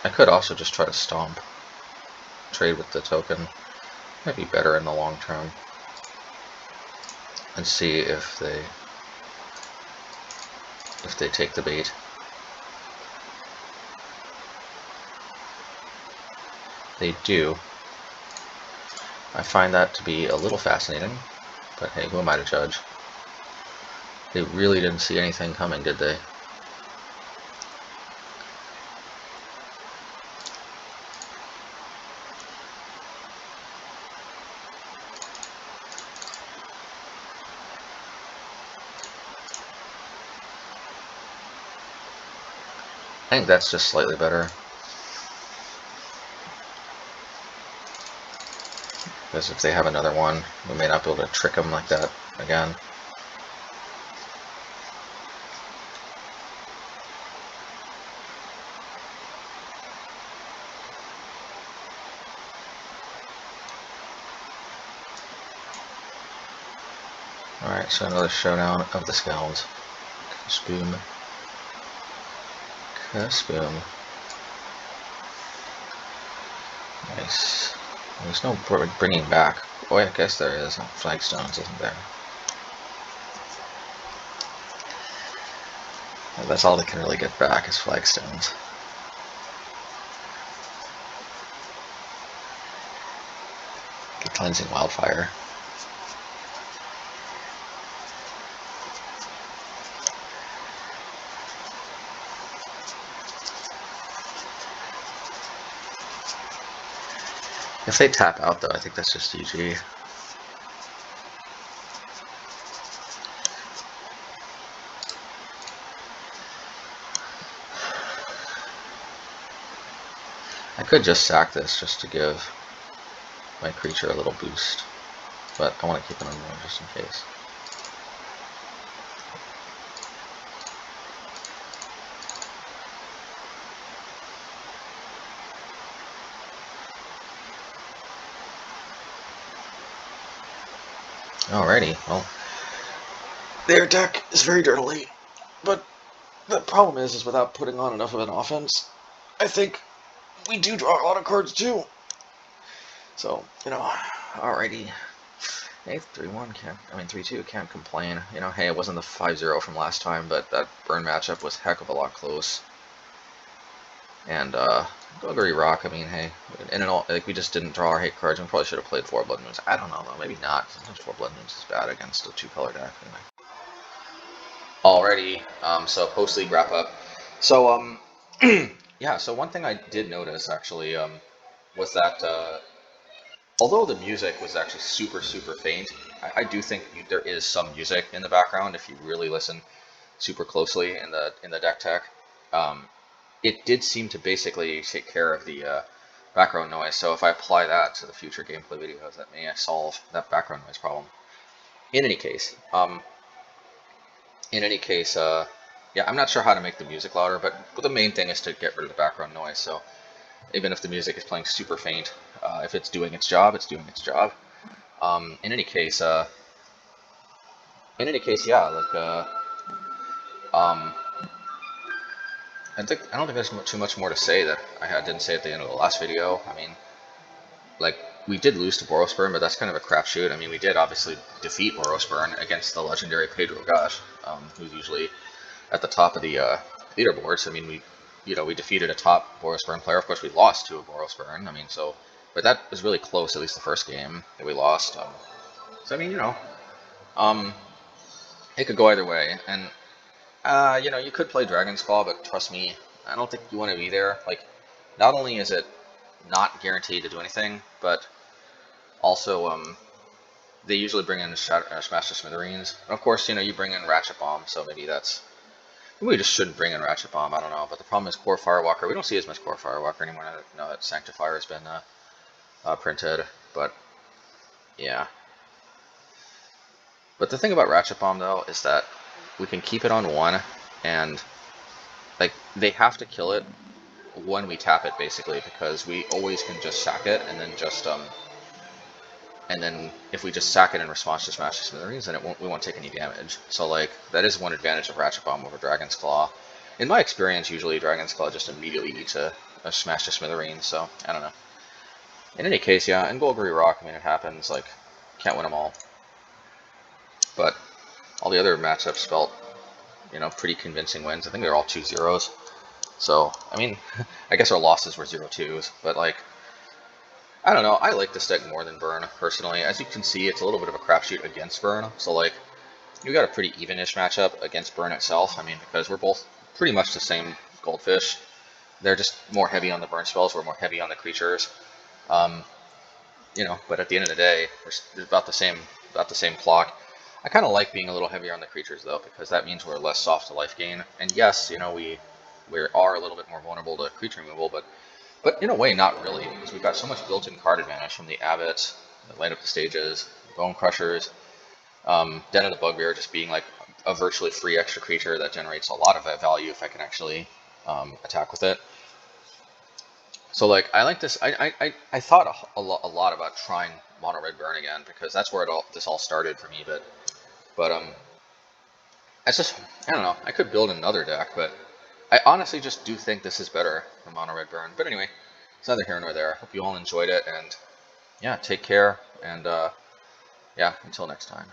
I could also just try to stomp. Trade with the token. Might be better in the long term. And see if they take the bait. They do. I find that to be a little fascinating, but hey, who am I to judge? They really didn't see anything coming, did they? I think that's just slightly better. Because if they have another one, we may not be able to trick them like that again. Alright, so another Showdown of the Skells. Boom. Boom. Nice. There's no bringing back. Oh, I guess there is. Flagstones isn't there? That's all they can really get back is Flagstones. Get Cleansing Wildfire. If they tap out, though, I think that's just GG. I could just sack this just to give my creature a little boost, but I want to keep it on one just in case. Alrighty, well, their deck is very dirtily, but the problem is without putting on enough of an offense, I think we do draw a lot of cards too. So, alrighty. Hey, 3-1, I mean 3-2, can't complain. You know, hey, it wasn't the 5-0 from last time, but that burn matchup was a heck of a lot close. And, Golgari Rock, I mean, hey, in and all, like, we just didn't draw our hate cards, and we probably should have played 4 Blood Moons. I don't know, though, maybe not. Sometimes 4 Blood Moons is bad against a 2-color deck, anyway. Alrighty, so post-league wrap-up. So, yeah, so one thing I did notice, actually, was that, although the music was actually super, super faint, I do think there is some music in the background if you really listen super closely in the deck tech. It did seem to basically take care of the background noise, so if I apply that to the future gameplay videos, that may solve that background noise problem. In any case, yeah, I'm not sure how to make the music louder, but the main thing is to get rid of the background noise. So even if the music is playing super faint, if it's doing its job, it's doing its job. In any case, yeah, like, I don't think there's too much more to say that I didn't say at the end of the last video. I mean, like, we did lose to Boros, but that's kind of a crapshoot. I mean, we did obviously defeat Boros against the legendary Pedro Gosh, who's usually at the top of the leaderboards. I mean, we defeated a top Boros player. Of course, we lost to a Boros. I mean, so, but that was really close. At least the first game that we lost. So I mean, it could go either way. And you could play Dragon's Claw, but trust me, I don't think you want to be there. Like, not only is it not guaranteed to do anything, but also they usually bring in Smash to Smithereens. And of course, you bring in Ratchet Bomb, so maybe we just shouldn't bring in Ratchet Bomb, I don't know. But the problem is Core Firewalker. We don't see as much Core Firewalker anymore now that Sanctifier has been printed, but yeah. But the thing about Ratchet Bomb, though, is that we can keep it on 1, and, like, they have to kill it when we tap it, basically, because we always can just sack it, and then and then if we just sack it in response to Smash to Smithereens, then we won't take any damage. So, like, that is one advantage of Ratchet Bomb over Dragon's Claw. In my experience, usually Dragon's Claw just immediately eats a Smash to Smithereens, so, I don't know. In any case, yeah, in Golgari Rock, I mean, it happens, like, can't win them all. But all the other matchups felt, pretty convincing wins. I think they're all 2-0s. So, I mean, I guess our losses were 0-2s, but, like, I don't know, I like this deck more than Burn, personally. As you can see, it's a little bit of a crapshoot against Burn, so, like, you got a pretty even-ish matchup against Burn itself, I mean, because we're both pretty much the same Goldfish. They're just more heavy on the Burn spells, we're more heavy on the creatures. But at the end of the day, we're about the same clock. I kind of like being a little heavier on the creatures, though, because that means we're less soft to life gain. And yes, we are a little bit more vulnerable to creature removal, but in a way, not really, because we've got so much built-in card advantage from the Abbot, the Light Up the Stages, Bonecrushers, Den of the Bugbear just being like a virtually free extra creature that generates a lot of that value if I can actually attack with it. So, like, I like this. I thought a lot about trying Mono Red Burn again, because that's where this all started for me. But it's just, I don't know. I could build another deck, but I honestly just do think this is better than Mono Red Burn. But anyway, it's neither here nor there. Hope you all enjoyed it, and yeah, take care, and yeah, until next time.